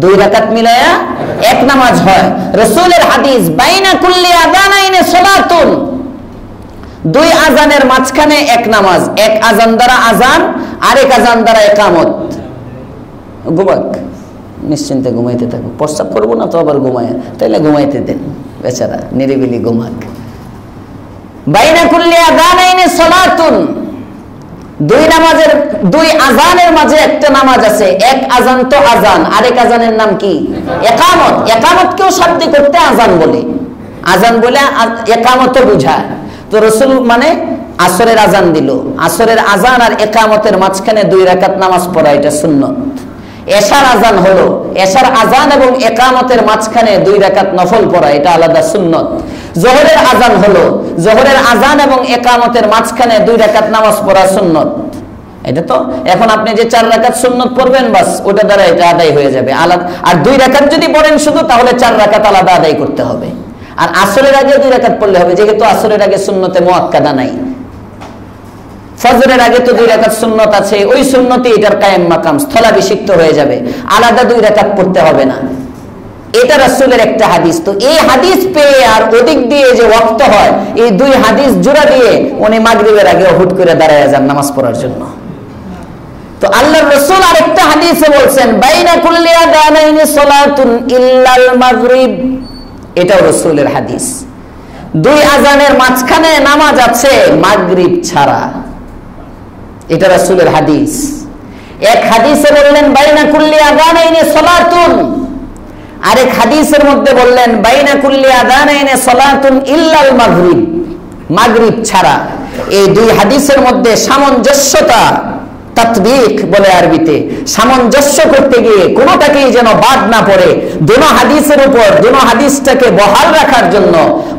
2 রাকাত মিলায়া এক নামাজ হয়। রাসূলের হাদিস বাইনা কুল্লি আযানাইনি সালাতুন, 2 আযানের মাঝখানে এক নামাজ, এক আযান দ্বারা আযান, আরেক আযান দ্বারা ইকামত। ঘুমাক, নিশ্চিন্তে ঘুমাইতে থাকো, প্রস্রাব করবো না তো আবার ঘুমায়, তাইলে ঘুমাইতে দেন, বেচারা নিরিবিলি ঘুমাক। বাইনা কুল্লি আযানাইনি সালাতুন, 2 আযানের মাঝে একটা নামাজ আছে। এক আযান তো আযান, আরেক আযানের নাম কি? ইকামত। ইকামতকেও শাব্দিক করতে আযান বলে, আযান বলে ইকামতও বুঝায়। তো রাসূল মানে আসরের আযান দিল, আসরের আযান আর ইকামতের মাঝখানে 2 রাকাত নামাজ পড়া, এটা সুন্নাত। এশার আযান হলো, এশার আযান এবং ইকামতের মাঝখানে 2 রাকাত নফল পড়া, এটা আলাদা সুন্নাত। যোহরের আযান হলো, যোহরের আযান এবং ইকামতের মাঝখানে 2 রাকাত নামাজ পড়া সুন্নাত। এটা তো এখন আপনি যে 4 রাকাত সুন্নাত পড়বেন, বাস ওটা দ্বারা এটা আদায় হয়ে যাবে আলাদা। আর 2 রাকাত যদি পড়েন শুধু, তাহলে 4 রাকাত আলাদা আদায় করতে হবে। আর আসরের আগে 2 রাকাত পড়লে হবে, যেহেতু আসরের আগে সুন্নতে মুআক্কাদা নাই। ফজরের আগে তো 2 রাকাত সুন্নত আছে, ওই সুন্নতে এটার কায়েম মাকাম, স্থলাভিষিক্ত হয়ে যাবে, আলাদা 2 রাকাত পড়তে হবে না। এটা রাসূলের একটা হাদিস। তো এই হাদিস পেয়ে আর ওদিক দিয়ে যে ওয়াক্ত হয়, এই 2 হাদিস জোড়া দিয়ে উনি মাগরিবের আগে হুট করে দাঁড়ায় যান নামাজ পড়ার জন্য। তো আল্লাহর রাসূল আরেকটা হাদিসে বলছেন, বাইনা কুল্লি আযানাইনি সালাতুন ইল্লাল মাগরিব। এটাও রাসূলের হাদিস। 2 আযানের মাঝখানে নামাজ আছে মাগরিব ছাড়া, এটা রাসূলের হাদিস। এক হাদিসে বললেন বাইনা কুল্লি আযানাইনি সালাতুন, আরেক হাদিসের মধ্যে বললেন বাইনা কুল্লি আযানাইনি সালাতুন ইল্লাল মাগরিব, মাগরিব ছাড়া। এই 2 হাদিসের মধ্যে সামঞ্জস্যতা, তাতবিক বলে আরবিতে, সামঞ্জস্য করতে গিয়ে কোনোটাকেই যেন বাদ না পড়ে, দুটো হাদিসের উপর দুটো হাদিসটাকে বহাল রাখার জন্য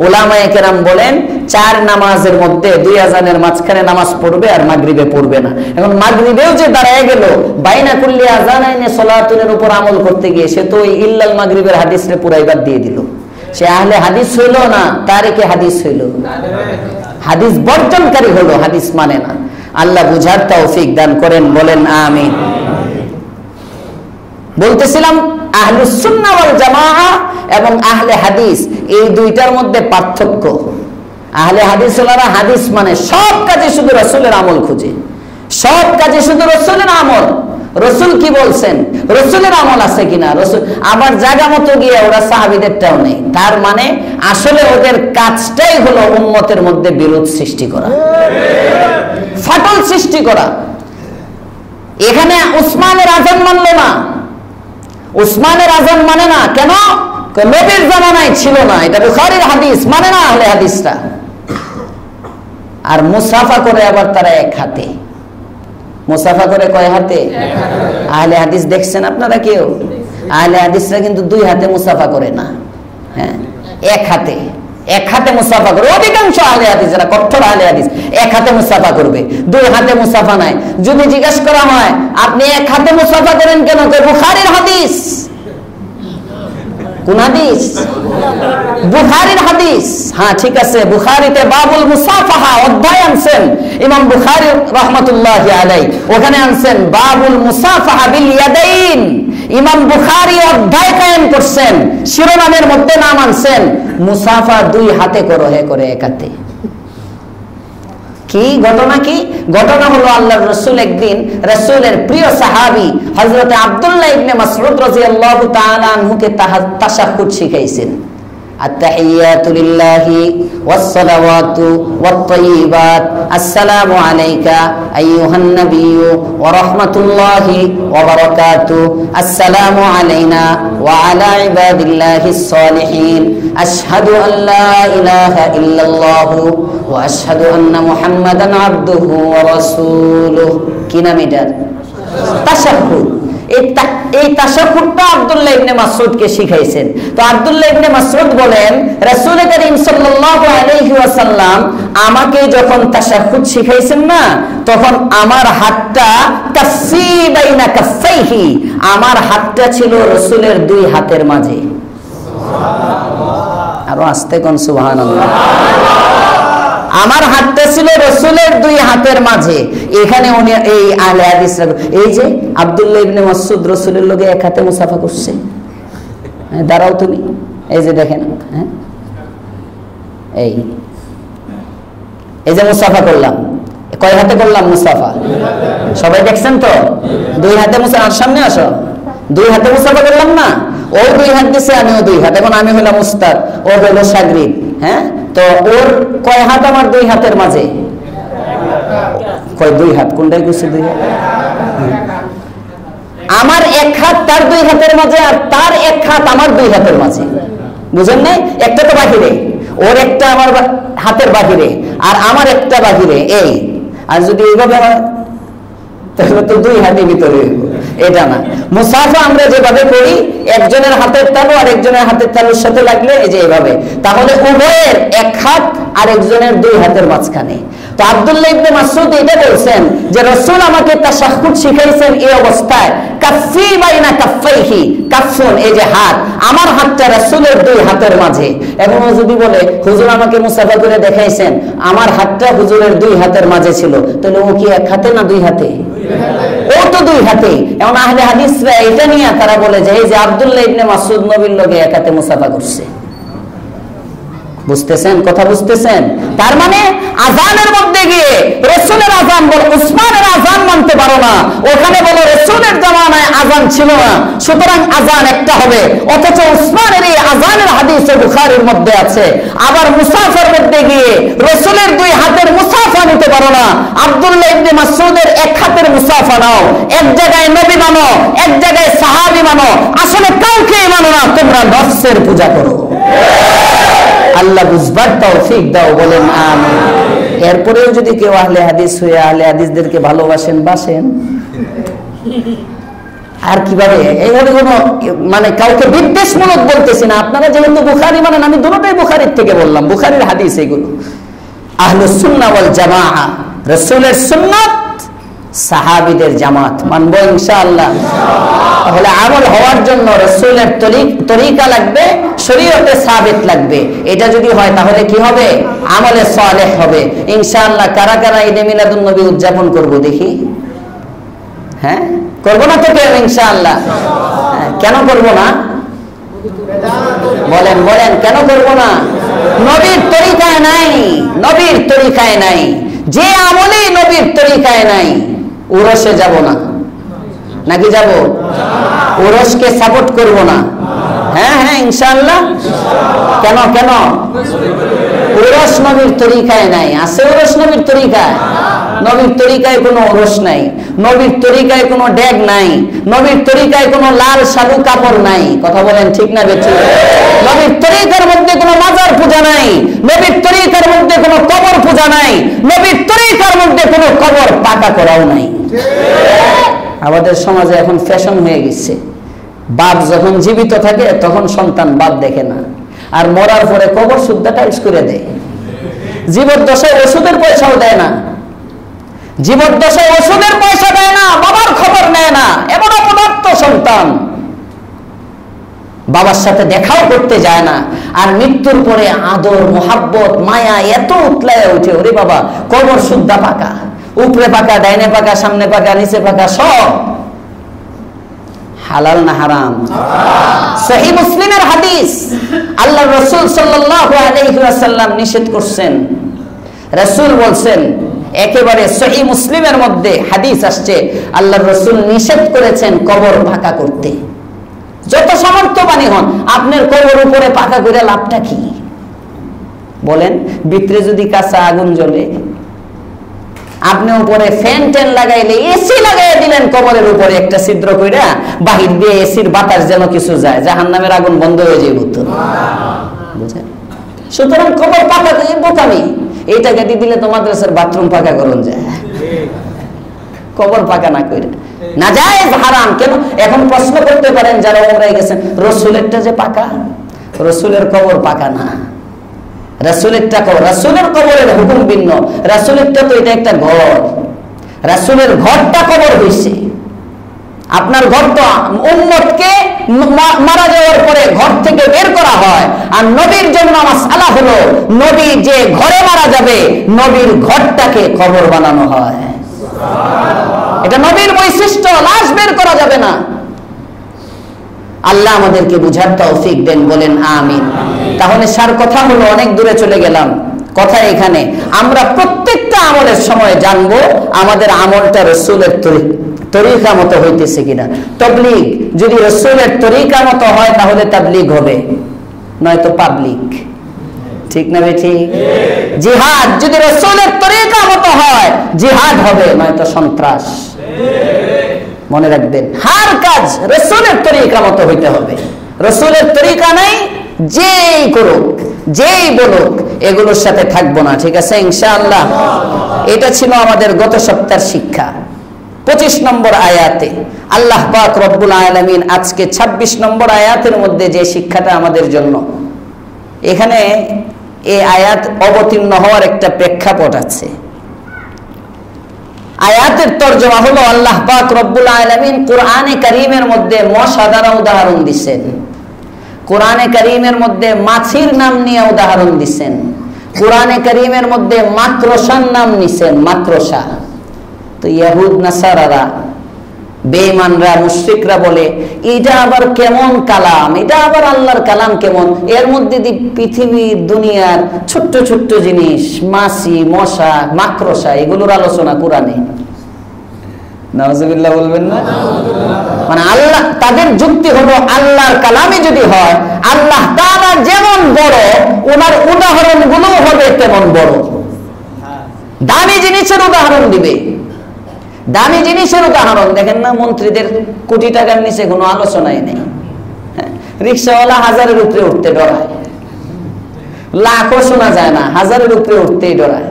উলামায়ে কেরাম বলেন 4 নামাজের মধ্যে 2 আযানের মাঝখানে নামাজ পড়বে আর মাগরিবে পড়বে না। এখন মাগরিবেও যে দাঁড়ায় গেল বাইনা কুল্লি আযানাইনি সালাতুনের উপর আমল করতে গিয়ে, সে তো ওই ইল্লাল মাগরিবের হাদিসে পুরাই বাদ দিয়ে দিল। সে আহলে হাদিস হইল না, তারিকে হাদিস হইল, হাদিস বর্জনকারী হলো, হাদিস মানে না। আল্লাহ বুঝার তৌফিক দান করেন, বলেন আমিন। বলতেছিলাম আহলুস সুন্নাহ ওয়াল জামাআহ এবং আহলে হাদিস, এই 2টার মধ্যে পার্থক্য। আহলে হাদিস ওয়ালারা হাদিস মানে সব কাজে শুধু রাসূলের আমল খুঁজে, সব কাজে শুধু রাসূলের আমল। রাসূল কি বলছেন, রাসূলের আমল আছে কিনা, রাসূল আবার জায়গা মতো গিয়ে ওরা সাহাবীদেরটাও নেই। তার মানে আসলে ওদের কাজটাই হলো উম্মতের মধ্যে বিরোধ সৃষ্টি করা, ফাটল সৃষ্টি করা। এখানে উসমানের আযান মানল না, উসমানের আযান মানে না কেন? নবীর জামানায় ছিল না, এটা বুখারীর হাদিস, মানে না আহলে হাদিসরা। আর মুসাফা করে আবার তারা এক হাতে, মুসাফা করে কয় হাতে? আহলে হাদিস দেখছেন আপনারা কেউ? আহলে হাদিসরা কিন্তু 2 হাতে মুসাফা করে না, হ্যাঁ, এক হাতে, এক হাতে মুসাফা করে। অধিকাংশ আহলে হাদিস যারা কঠোর আহলে হাদিস এক হাতে মুসাফা করবে, 2 হাতে মুসাফা নাই। যদি জিজ্ঞেস করা হয় আপনি এক হাতে মুসাফা করেন কেন, বুখারীর হাদিস। কোন হাদিস? বুখারীর হাদিস। হ্যাঁ ঠিক আছে, বুখারীতে বাবুল মুসাফাহা অধ্যায় আনছেন ইমাম বুখারী রাহমাতুল্লাহি আলাইহি, ওখানে আনছেন বাবুল মুসাফাহা বিল ইয়াদাইন। ইমাম বুখারী অধ্যায় কায়েম করছেন, শিরোনামের মধ্যে নাম আনছেন মুসাফা 2 হাতে করো, হে করে এক হাতে। কি ঘটনা? কি ঘটনা হলো, আল্লাহর রাসূল একদিন রাসূলের প্রিয় সাহাবী হযরত আব্দুল্লাহ ইবনে মাসউদ রাদিয়াল্লাহু তাআলা আনহুকে তাশাহুদ শিখাইছেন। আত-তাহিয়াতু লিল্লাহি ওয়াস-সালাওয়াতু ওয়াত-তাইয়িবাত, আসসালামু আলাইকা আইয়ুহান নাবিয়্যু ওয়া রাহমাতুল্লাহি ওয়া বারাকাতুহু, আসসালামু আলাইনা ওয়া আলা ইবাদিল্লাহিস সালিহিন, আশহাদু আল লা ইলাহা ইল্লাল্লাহু ওয়া আশহাদু আন্না মুহাম্মাদান আবদুহু ওয়া রাসূলুহু। কি নাম এটার? তাশাহুদ। এই তাশাহুদটা আব্দুল্লাহ ইবনে মাসউদকে শিখাইছেন। তো আব্দুল্লাহ ইবনে মাসউদ বলেন, রাসূল করিম সাল্লাল্লাহু আলাইহি ওয়াসাল্লাম আমাকে যখন তাশাহুদ শিখাইছেন না, তখন আমার হাতটা কাফি বাইনা কাফাইহি, আমার হাতটা ছিল রাসূলের 2 হাতের মাঝে। আরো আস্তে কোন সুবহানাল্লাহ। আমার হাতটা ছিল রাসূলের 2 হাতের মাঝে। এখানে উনি এই আহলে হাদিসরা, এই যে আব্দুল্লাহ ইবনে মাসউদ রাসূলের লগে এক হাতে মুসাফা করছে, দাঁড়াও তুমি, এই যে দেখেন, হ্যাঁ এই যে মুসাফা করলাম, কয় হাতে করলাম মুসাফা? সবাই দেখছেন তো? 2 হাতে মুসাফা। সামনে আসো, 2 হাতে মুসাফা করলাম না? ও 2 হাত দিছে, আমিও 2 হাত। এখন আমি হলাম উস্তাদ, ও হলো শাগরিদ, হ্যাঁ। তো ওর কয় হাত? আমার 2 হাতের মাঝে। কয় 2 হাত? কোনটাই কইছে 2 হাত? আমার 1 হাত তার 2 হাতের মাঝে, আর তার 1 হাত আমার 2 হাতের মাঝে। বুঝেন না? একটা তো বাহিরে, ওর একটা আমার হাতের বাহিরে, আর আমার একটা বাহিরে। এই আর যদি এইভাবে হয় তাহলে তো 2 হাতের ভিতরে, এটা না। মুসাফা আমরা যেভাবে করি, একজনের হাতের তালু আর একজনের হাতের তালুর সাথে লাগলে এই যে এইভাবে, তাহলে উভয়ের 1 হাত আর একজনের 2 হাতের মাঝখানে। তো আব্দুল্লাহ ইবনে মাসউদ এটা বলছেন যে রাসূল আমাকে তাশাহুদ শিখাইছেন এই অবস্থায়, কাফি বাইনা কাফাইহি, কাফুন এই যে হাত, আমার হাতটা রাসূলের দুই হাতের মাঝে। এবং ও যদি বলে হুজুর আমাকে মুসাফা করে দেখাইছেন, আমার হাতটা হুজুরের দুই হাতের মাঝে ছিল, তাহলে ও কি এক হাতে না দুই হাতে? ও তো দুই হাতে। এখন আহলে হাদিসরা এটা নিয়ে তারা বলে যে এই যে আব্দুল্লাহ ইবনে মাসউদ নবীর লগে এক হাতে মুসাফা করছে। বুঝতেছেন কথা? বুঝতেছেন? তার মানে আযানের মধ্যে গিয়ে রাসূলের আযান বল উসমানের আযান মানতে পারো না, ওখানে বলো রাসূলের জামানায় আযান ছিল না, সুতরাং আযান একটা হবে। অথচ উসমানের এই আযানের হাদিস বুখারীর মধ্যে আছে। আবার মুসাফার মধ্যে গিয়ে রাসূলের দুই হাতের মুসাফা নিতে পারো না, আব্দুল্লাহ ইবনে মাসউদের এক হাতের মুসাফা নাও। এক জায়গায় নবী মানো, এক জায়গায় সাহাবী মানো, আসলে কাউকে মানো না, তোমরা নফসের পূজা করো। আল্লাহ বুঝবার তৌফিক দাও, বলেন আমিন। এরপরেও যদি কেউ আহলে হাদিস হয়ে আহলে হাদিসদেরকে ভালোবাসেন, বাসেন। আর কিভাবে? এইভাবে কোনো মানে কাউকে বিদ্বেষমূলক বলতেছি না। আপনারা যেহেতু বুখারী মানেন, আমি দুটোটাই বুখারীর থেকে বললাম, বুখারীর হাদিস এগুলো। আহলুস সুন্নাহ ওয়াল জামাআহ, রাসূলের সুন্নাত, সাহাবীদের জামাত মানবো ইনশাআল্লাহ। তাহলে আমল হওয়ার জন্য রাসূলের তরিকা লাগবে, শরীয়তে সাবিত লাগবে। এটা যদি হয় তাহলে কি হবে? আমলে সালেহ হবে ইনশাআল্লাহ। কারা কারা ঈদে মিলাদুন নবী উদযাপন করব দেখি? হ্যাঁ, করব না তো কেউ? ইনশাআল্লাহ। কেন করব না? বলেন বলেন, কেন করব না? নবীর তরিকায় নাই, নবীর তরিকায় নাই। যে আমলে নবীর তরিকায় নাই, উরসে যাব না। নাকি যাব? উরসকে সাপোর্ট করব না। হ্যাঁ হ্যাঁ ইনশাআল্লাহ। কেন কেন? উরস নবীর তরিকায় নাই। আছে উরস নবীর তরিকায়? নবীর তরিকায় কোনো উরস নাই, নবীর তরিকায় কোনো ড্যাগ নাই, নবীর তরিকায় কোনো লাল সাদু কাপড় নাই। কথা বলেন ঠিক না বেঠিক? নবীর তরিকার মধ্যে কোনো মাজার পূজা নাই, নবীর তরিকার মধ্যে কোনো কবর পূজা নাই, নবীর তরিকার মধ্যে কোনো কবর পাকা করাও নাই। আমাদের সমাজে এখন ফ্যাশন হয়ে গেছে, বাপ যখন জীবিত থাকে তখন সন্তান বাপ দেখে না, আর মরার পরে কবর সুদ্ধা টাইলস করে দেয়। জীবদ্দশায় ওষুধের পয়সাও দেয় না, জীবদ্দশায় ওষুধের পয়সা দেয় না, বাবার খবর নেয় না। এমন অপদার্থ সন্তান, বাবার সাথে দেখাও করতে যায় না। আর মৃত্যুর পরে আদর মোহাব্বত মায়া এত উতলায় উঠে, ওরে বাবা কবর সুদ্ধা পাকা, উপরে পাকা, ডাইনে পাকা, সামনে পাকা, নিচে পাকা, সব। হালাল না হারাম? সহিহ মুসলিমের হাদিস, আল্লাহর রাসূল সাল্লাল্লাহু আলাইহি ওয়াসাল্লাম নিষেধ করছেন। রাসূল বলছেন, একেবারে সহিহ মুসলিমের মধ্যে হাদিস আসছে, আল্লাহর রাসূল নিষেধ করেছেন কবর পাকা করতে। যত সামর্থ্যবানই হন, আপনার কবর উপরে পাকা করে লাভটা কি? বলেন, ভিতরে যদি কাঁচা আগুন জ্বলে, আপনি উপরে ফ্যান ট্যান লাগাইলে, এসি লাগাই দিলেন কবরের উপরে একটা ছিদ্র কইরা, বাহির দিয়ে এসির বাতাস যেন কিছু যায়, জাহান্নামের আগুন বন্ধ হয়ে যাবে। বুঝছেন? সুতরাং কবর পাকা করে বোকামি। এইটা কেটে দিলে তো মাদ্রাসার বাথরুম পাকা করুন যায়, কবর পাকা না করে না যায়, হারাম। কেন? এখন প্রশ্ন করতে পারেন যারা ওমরায় গেছেন, রাসূলেরটা যে পাকা, রাসূলের কবর পাকা না। রাসূলেরটা কবর, রাসূলের কবরের হুকুম ভিন্ন। রাসূলেরটা তো এটা একটা ঘর, রাসূলের ঘরটা কবর হইছে। আপনার ঘর তো উম্মতকে মারা যাওয়ার পরে ঘর থেকে বের করা হয়, আর নবীর জন্য মাসআলা হলো, নবী যে ঘরে মারা যাবে, নবীর ঘরটাকে কবর বানানো হয়। এটা নবীর বৈশিষ্ট্য, লাশ বের করা যাবে না। আল্লাহ আমাদেরকে বুঝার তৌফিক দেন, বলেন আমিন। তাহলে সার কথা হলো, অনেক দূরে চলে গেলাম, কথা এখানে আমরা প্রত্যেকটা আমলের সময় জানবো আমাদের আমলটা রাসূলের তরিকা মতো হইতেছে কিনা। তাবলীগ যদি রাসূলের তরিকা মতো হয় তাহলে তাবলীগ হবে, নয়তো পাবলিক। ঠিক না বেঠি? জিহাদ যদি রাসূলের তরিকা মতো হয় জিহাদ হবে, নয়তো সন্ত্রাস। মনে রাখবেন, হার কাজ রাসূলের তরিকা মতো হইতে হবে। রাসূলের তরিকা নাই, যেই করুক যেই বলুক এগুলোর সাথে থাকবো না। ঠিক আছে ইনশাআল্লাহ? এটা ছিল আমাদের গত সপ্তাহের শিক্ষা। 25 নম্বর আয়াতে আল্লাহ পাক রব্বুল আলামিন আজকে 26 নম্বর আয়াতের মধ্যে যে শিক্ষাটা আমাদের জন্য, এখানে এই আয়াত অবতীর্ণ হওয়ার একটা প্রেক্ষাপট আছে। আয়াতের তরজমা হলো, আল্লাহ পাক রব্বুল আলামিন কুরআনে কারীমের মধ্যে মশা দ্বারা উদাহরণ দিচ্ছেন। কোরআনে কারীমের মধ্যে মাছির নাম নিয়ে উদাহরণ দিচ্ছেন, কোরআনে কারীমের মধ্যে মাকড়সার নাম নিছেন, মাকড়সা। তো ইহুদ নাসারারা, বেঈমানরা, মুশরিকরা বলে এটা আবার কেমন কালাম, এটা আবার আল্লাহর কালাম কেমন? এর মধ্যে পৃথিবীর দুনিয়ার ছোট্ট ছোট্ট জিনিস, মাছি, মশা, মাকড়সা, এগুলোর আলোচনা কোরআনে। নাউজুবিল্লাহ বলবেন না? মানে আল্লাহ, তাদের যুক্তি হলো আল্লাহর কালামই যদি হয়, আল্লাহ তাআলা যেমন বড়, ওনার উদাহরণগুলো হবে তেমন বড়। দামি জিনিসের উদাহরণ দিবে, দামি জিনিসের উদাহরণ। দেখেন না, মন্ত্রীদের কোটি টাকার নিচে কোনো আলোচনাই নেই। রিক্সাওয়ালা হাজারের উপরে উঠতে ডরায়, লাখও শোনা যায় না, হাজারের উপরে উঠতেই ডরায়।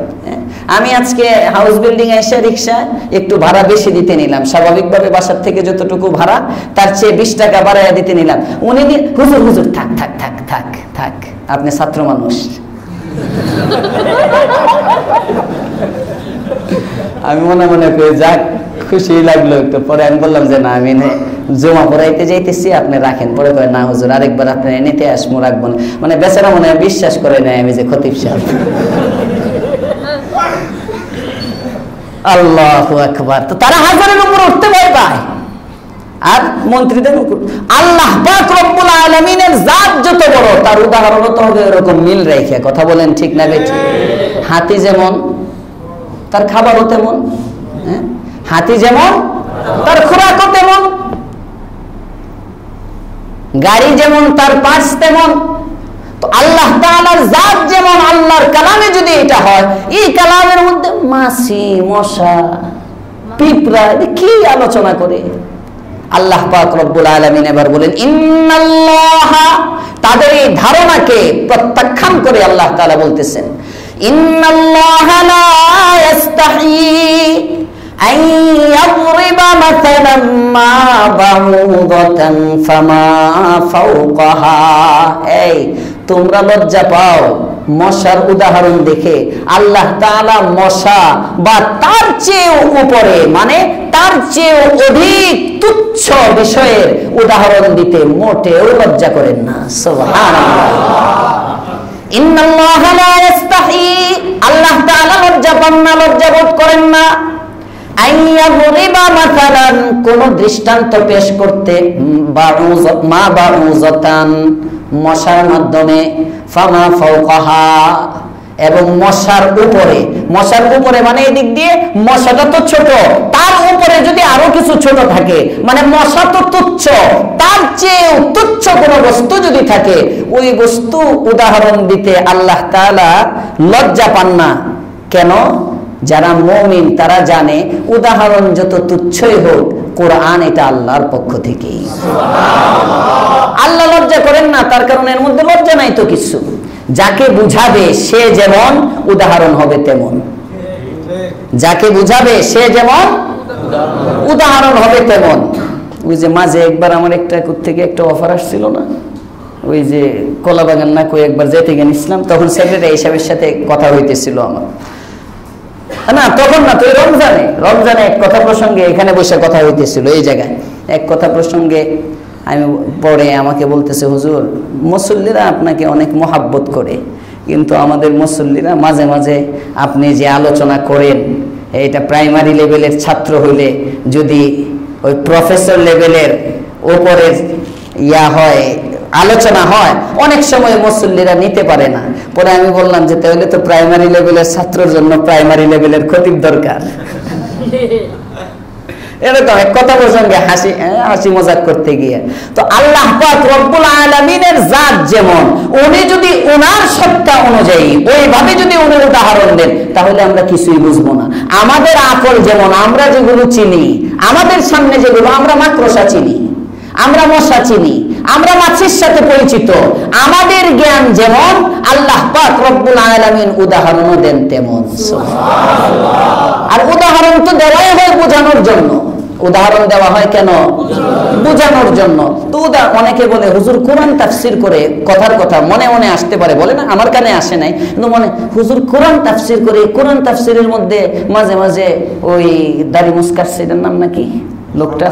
আমি আজকে হাউস বিল্ডিং এসে রিক্সা একটু ভাড়া বেশি দিতে নিলাম, স্বাভাবিকভাবে বাসার থেকে যতটুকু ভাড়া তার চেয়ে 20 টাকা বাড়াইয়া দিতে নিলাম। উনি হুজুর হুজুর থাক থাক থাক থাক থাক, আপনি ছাত্র মানুষ। আমি মনে মনে করি যাক, খুশি লাগলো একটু। পরে আমি বললাম যে না, আমি জমা পড়াইতে যাইতেছি, আপনি রাখেন। পরে কয় না হুজুর, আরেকবার আপনি নিতে আসবো, রাখবো না। মানে বেচারা মনে হয় বিশ্বাস করে নাই আমি যে খতিব সাহেব। আল্লাহু আকবার। তো তারা হাজারের উপর উঠতে ভয় পায়, আর মন্ত্রীদের উপর। আল্লাহ পাক রব্বুল আলামিনের জাত যত বড়, তার উদাহরণ তো হবে এরকম মিল রেখে। কথা বলেন ঠিক না বেঠিক? হাতি যেমন, তার খাবারও তেমন। হাতি যেমন, তার খোরাকও তেমন। গাড়ি যেমন, তার পার্টস তেমন। তো আল্লাহ তাআলার জাত যেমন, আল্লাহর কালামে যদি এটা হয়, এই কালামের মধ্যে মাছি, মশা, পিঁপড়া, কি আলোচনা করে? আল্লাহ পাক রব্বুল আলামিন এবার বলেন ইন্নাল্লাহা, তাদের এই ধারণাকে প্রত্যাখ্যান করে আল্লাহ তাআলা বলতেছেন ইন্নাল্লাহা লা ইস্তাহি আন ইয়াদরিবা মাসালাম মা বাউদাতান ফামা ফাওকাহা। এই তোমরা লজ্জা পাও মশার উদাহরণ দেখে। আল্লাহ তাআলা মশা বা তার চেয়ে উপরে, মানে তার চেয়ে অধিক তুচ্ছ বিষয়ের উদাহরণ দিতে মোটেও লজ্জা করেন না। সুবহানাল্লাহ। ইন্নাল্লাহা লা ইস্তাহি, আল্লাহ তাআলা লজ্জা পান না, লজ্জা বোধ করেন না। আইয়াবরিবা মাসালান, কোন দৃষ্টান্ত পেশ করতে, মা বাউজাতান, মশার মাধ্যমে, ফামা ফাওকাহা, এবং মশার উপরে। মশার উপরে মানে এদিক দিয়ে মশাটা তো ছোট, তার উপরে যদি আরো কিছু ছোট থাকে, মানে মশা তো তুচ্ছ, তার চেয়ে তুচ্ছ কোনো বস্তু যদি থাকে, ওই বস্তু উদাহরণ দিতে আল্লাহ তাআলা লজ্জা পান না। কেন? যারা মুমিন তারা জানে উদাহরণ যত তুচ্ছই হোক, কোরআন এটা আল্লাহর পক্ষ থেকেই। আল্লাহ লজ্জা করেন না, তার কারণে এর মধ্যে লজ্জা নাই তো কিছু। যাকে বুঝাবে সে যেমন, উদাহরণ হবে তেমন। যাকে বুঝাবে সে যেমন, উদাহরণ হবে তেমন। ওই যে মাঝে একবার আমার একটা থেকে একটা অফার আসছিল না, ওই যে কলাবাগান না কই একবার যেতে গেছিলাম, তখন সেক্রেটারি হিসাবের সাথে কথা হইতেছিল আমার। না তখন না, তো রমজানে এক কথা প্রসঙ্গে এখানে বসে কথা হইতেছিল, এই জায়গায় এক কথা প্রসঙ্গে আমি পরে আমাকে বলতেছে, হুজুর মুসল্লিরা আপনাকে অনেক মহাব্বত করে, কিন্তু আমাদের মুসল্লিরা মাঝে মাঝে আপনি যে আলোচনা করেন, এটা প্রাইমারি লেভেলের ছাত্র হইলে যদি ওই প্রফেসর লেভেলের উপরের হয়, আলোচনা হয়, অনেক সময় মুসল্লিরা নিতে পারে না। পরে আমি বললাম যে তাহলে তো প্রাইমারি লেভেলের ছাত্রের জন্য প্রাইমারি লেভেলের খতিব দরকার। এরকম এক কথা প্রসঙ্গে হাসি মজাক করতে গিয়ে। তো আল্লাহ পাক রব্বুল আলামিনের জাত যেমন, উনি যদি ওনার সত্তা অনুযায়ী ওইভাবে যদি উনি উদাহরণ দেন, তাহলে আমরা কিছুই বুঝবো না। আমাদের আকল যেমন, আমরা যেগুলো চিনি, আমাদের সামনে যেগুলো, আমরা মাকড়সা চিনি, আমরা মশা চিনি, আমরা মাছির সাথে পরিচিত, আমাদের জ্ঞান যেমন, আল্লাহ পাক রব্বুল আলামিন উদাহরণও দেন তেমন। আর উদাহরণ তো দেওয়াই হয় বোঝানোর জন্য। উদাহরণ দেওয়া হয় কেন? বোঝানোর জন্য। তো অনেকে বলে হুজুর কোরআন তাফসির করে, কথার কথা মনে মনে আসতে পারে, বলে না, আমার কানে আসে নাই, কিন্তু মনে হুজুর কোরআন তাফসির করে, কোরআন তাফসিরের মধ্যে মাঝে মাঝে ওই দাড়ি মুস্কার, সেটার নাম নাকি লোকটা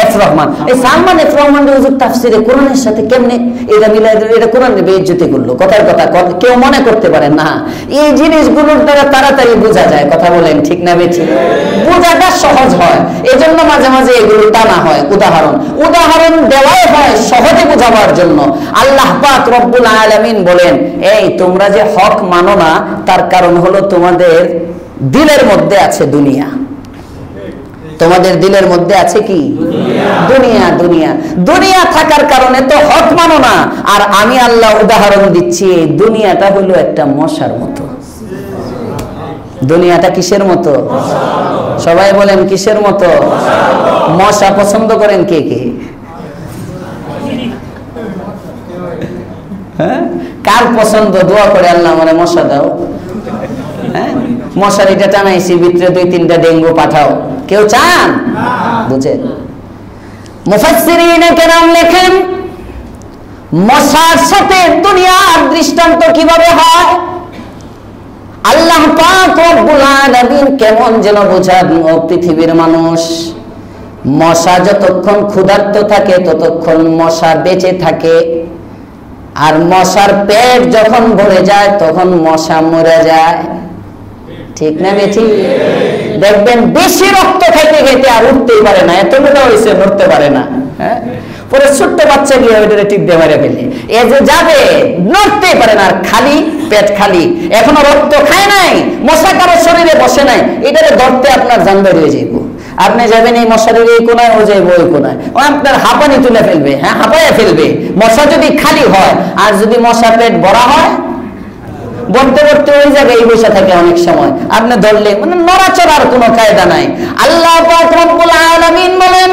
এফ রহমান, এই সালমান এফ রহমান হুজুর তাফসিরে কোরআনের সাথে কেমনে এটা মিলাই দিল, এটা কোরআনের বেইজ্জতি করলো। কথার কথা কেউ মনে করতে পারে না, এই জিনিসগুলোর দ্বারা তাড়াতাড়ি বোঝা যায়। কথা বলেন ঠিক না বেঠিক? বোঝাটা সহজ হয়, এজন্য মাঝে মাঝে এগুলো টানা হয়। উদাহরণ দেওয়াই হয় সহজে বোঝাবার জন্য। আল্লাহ পাক রব্বুল আলামিন বলেন, এই তোমরা যে হক মানো না তার কারণ হলো তোমাদের দিলের মধ্যে আছে দুনিয়া। তোমাদের দিলের মধ্যে আছে কি? দুনিয়া। দুনিয়া দুনিয়া থাকার কারণে তো হক মানো না। আর আমি আল্লাহ উদাহরণ দিচ্ছি, এই দুনিয়াটা হলো একটা মশার মতো। দুনিয়াটা কিসের মতো? সবাই বলেন কিসের মতো? মশা পছন্দ করেন কে কে? হ্যাঁ, কার পছন্দ? দোয়া করে আল্লাহ মানে মশা দাও। হ্যাঁ, মশারিটা টানাইছি, ভিতরে 2-3টা ডেঙ্গু পাঠাও। কেউ চান? বুঝেন, মুফাসসিরিনে কেরাম লেখেন মশার সাথে দুনিয়ার দৃষ্টান্ত কিভাবে হয়। আল্লাহ পাক রব্বুল আলামিন কেমন যেন বোঝান, ও পৃথিবীর মানুষ, মশা যতক্ষণ ক্ষুধার্ত থাকে ততক্ষণ মশা বেঁচে থাকে, আর মশার পেট যখন ভরে যায় তখন মশা মরে যায়। ঠিক না বেঠিক? দেখবেন বেশি রক্ত খাইতে খাইতে আর উঠতেই পারে না, এত মোটা হয়েছে নড়তে পারে না। হ্যাঁ, পরে ছোট্ট বাচ্চা গিয়ে ওইটারে টিপ দিয়ে মারে ফেলে, এ যে যাবে নড়তেই পারে না, আর খালি পেট খালি, এখনো রক্ত খায় নাই, মশা কারো শরীরে বসে নাই, এটারে ধরতে আপনার জান বের হয়ে যাইব। আপনি যাবেন এই মশারির এই কোনায়, ও যাইব ওই কোনায়, ও আপনার হাঁপানি তুলে ফেলবে। হ্যাঁ, হাঁপাইয়া ফেলবে। মশা যদি খালি হয়, আর যদি মশা পেট ভরা হয়, বলতে বলতে ওই জায়গায় বসে থাকে অনেক সময়, আপনি ধরলে মানে নড়াচড়ার কোনো কায়দা নাই। আল্লাহ পাক রব্বুল আলামিন বলেন,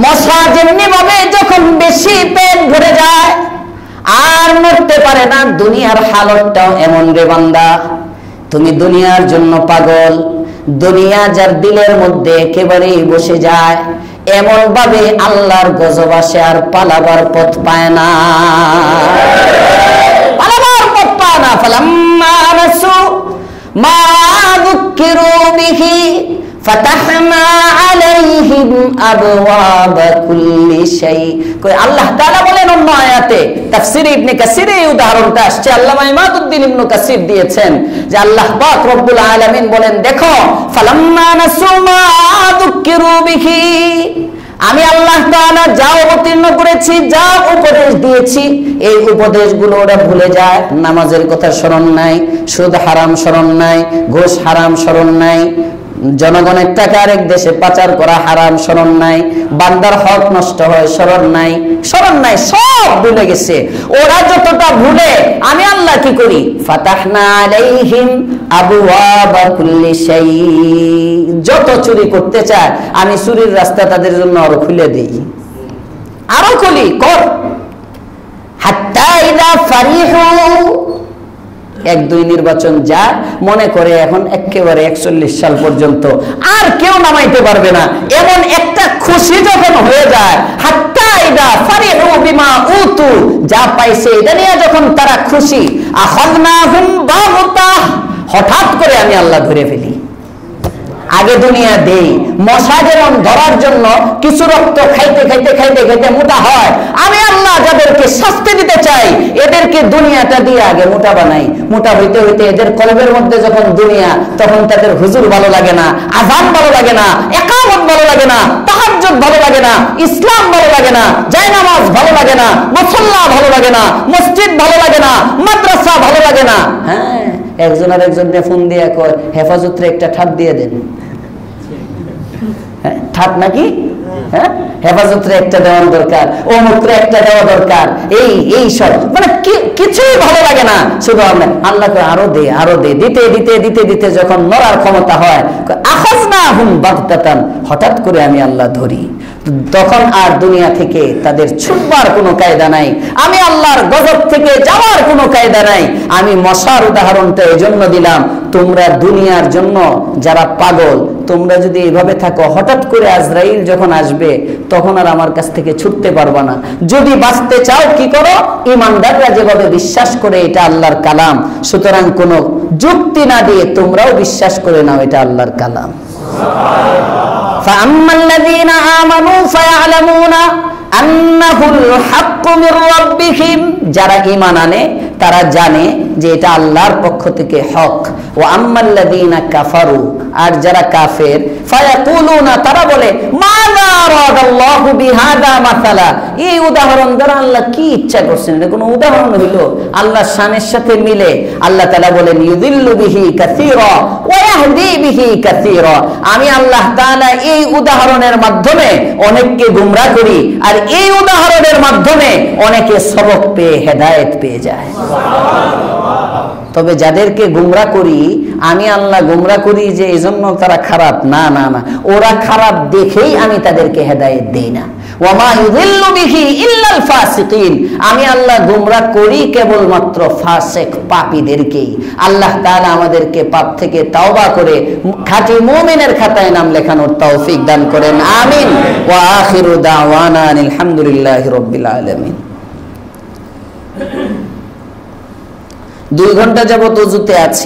মশা যেমনি ভাবে যখন বেশি পেট ভরে যায় আর মরতে পারে না, দুনিয়ার হালতটাও এমন রে বান্দা। তুমি দুনিয়ার জন্য পাগল, দুনিয়া যার দিলের মধ্যে একেবারেই বসে যায়, এমন ভাবে আল্লাহর গজব আসে আর পালাবার পথ পায় না। পালাবার পথ পায় না। ফালাম্মা নাসু মা যুক্কিরু বিহি ফাতাহনা আলাইহিম আবওয়াবা কুল্লি শাই। কই আল্লাহ তাআলা বলেন অন্য আয়াতে, তাফসীরে ইবনে কাসিরে এই উদাহরণটা আসছে, আল্লামা ইমাদউদ্দিন ইবনে কাসির দিয়েছেন যে আল্লাহ পাক রব্বুল আলামিন বলেন, দেখো ফালাম্মা নাসু মা যুক্কিরু বিহি, আমি আল্লাহ তাআলা যা অবতীর্ণ করেছি, যা উপদেশ দিয়েছি, এই উপদেশগুলো ওরা ভুলে যায়। নামাজের কথা স্মরণ নাই, সুদ হারাম স্মরণ নাই, ঘুষ হারাম স্মরণ নাই, জনগণের টাকা আরেক দেশে পাচার করা হারাম স্মরণ নাই, বান্দার হক নষ্ট হয় স্মরণ নাই, সব ভুলে গেছে। ওরা যতটা ভুলে, আমি আল্লাহ কি করি? ফাতাহনা আলাইহিম আবওয়াবা কুল্লি শাই, যত চুরি করতে চায় আমি চুরির রাস্তা তাদের জন্য আরো খুলে দেই, আরো খুলি কর। হাত্তা ইযা ফারিহু, 1-2 নির্বাচন যায়, মনে করে এখন একেবারে 41 সাল পর্যন্ত আর কেউ নামাইতে পারবে না, এমন একটা খুশি যখন হয়ে যায়, হাত্তা ইযা ফারিহু বিমা উতু, যা পাইছে এটা নিয়ে যখন তারা খুশি, আখাযনাহুম বাগতাহ, হঠাৎ করে আমি আল্লাহ ধরে ফেলি। আগে দুনিয়া দেই, মশা যেমন ধরার জন্য কিছু রক্ত খাইতে খাইতে খাইতে খাইতে মোটা হয়, আমি আল্লাহ যাদেরকে শাস্তি দিতে চাই এদেরকে দুনিয়াটা দিয়ে আগে মোটা বানাই। মোটা হইতে হইতে এদের কলবের মধ্যে যখন দুনিয়া, তখন তাদের হুজুর ভালো লাগে না, আযান ভালো লাগে না, ইকামত ভালো লাগে না, তাহাজ্জুদ ভালো লাগে না, ইসলাম ভালো লাগে না, জায়নামাজ ভালো লাগে না, মুসাল্লা ভালো লাগে না, মসজিদ ভালো লাগে না, মাদ্রাসা ভালো লাগে না। হ্যাঁ, একজন আর একজনকে ফোন দিয়ে কয় হেফাজতে একটা ঠাপ দিয়ে দেন। ঠাপ নাকি? হ্যাঁ, হেফাজতে একটা দেওয়া দরকার, অমুকরে একটা দেওয়া দরকার, এই সব মানে কিছুই ভালো লাগে না। শুধু আমরা আল্লাহ করে আরো দে, আরো দে, দিতে দিতে দিতে দিতে যখন নড়ার ক্ষমতা হয়, আখাযনাহুম বাগতাতান, হঠাৎ করে আমি আল্লাহ ধরি। তখন আর দুনিয়া থেকে তাদের ছুটবার কোনো কায়দা নাই, আমি আল্লাহর গজব থেকে যাওয়ার কোনো কায়দা নাই। আমি মশার উদাহরণটা এজন্য দিলাম, তোমরা দুনিয়ার জন্য যারা পাগল, তোমরা যদি এইভাবে থাকো, হঠাৎ করে আজরাইল যখন আসবে তখন আর আমার কাছ থেকে ছুটতে পারবা না। যদি বাঁচতে চাও কি করো? ঈমানদাররা যেভাবে বিশ্বাস করে এটা আল্লাহর কালাম, সুতরাং কোনো যুক্তি না দিয়ে তোমরাও বিশ্বাস করে নাও এটা আল্লাহর কালাম। ফাআম্মাল্লাযীনা আমানু ফায়ালামুনা আন্নাহুল হাক্কু মির রাব্বিহিম, যারা ঈমান আনে তারা জানে যে এটা আল্লাহর পক্ষ থেকে হক। ওয়া আম্মাল্লাযীনা কাফারু, আর যারা কাফের, ফায়াকুলুনা, তারা বলে মাযা আরাদাল্লাহু বিহাযা মাসালা, এই উদাহরণ দ্বারা আল্লাহ কি ইচ্ছা করছেন, এটা কোনো উদাহরণ হইল আল্লাহর শানের সাথে মিলে? আল্লাহ তাআলা বলেন ইউদিল্লু বিহি কাসীরা ওয়া ইয়াহদি বিহি কাসীরা, আমি আল্লাহ তাআলা এই উদাহরণের মাধ্যমে অনেককে গোমরাহ করি, আর এই উদাহরণের মাধ্যমে অনেকে সবক পেয়ে হেদায়েত পেয়ে যায়। তবে যাদেরকে গোমরাহ করি আমি আল্লাহ, গোমরাহ করি যে এজন্য তারা খারাপ, না না না, ওরা খারাপ দেখেই আমি তাদেরকে হেদায়েত দেই না। ওয়ামা ইউদিল্লু বিহি ইল্লাল ফাসিকিন, আমি আল্লাহ গোমরাহ করি কেবলমাত্র ফাসিক পাপীদেরকেই। আল্লাহ তাআলা আমাদেরকে পাপ থেকে তাওবা করে খাঁটি মুমিনের খাতায় নাম লেখানোর তৌফিক দান করেন, আমিন। ওয়া আখিরু দাওয়ানা আলহামদুলিল্লাহি রাব্বিল আলামিন। 2 ঘন্টা যাবত ওযুতে আছি।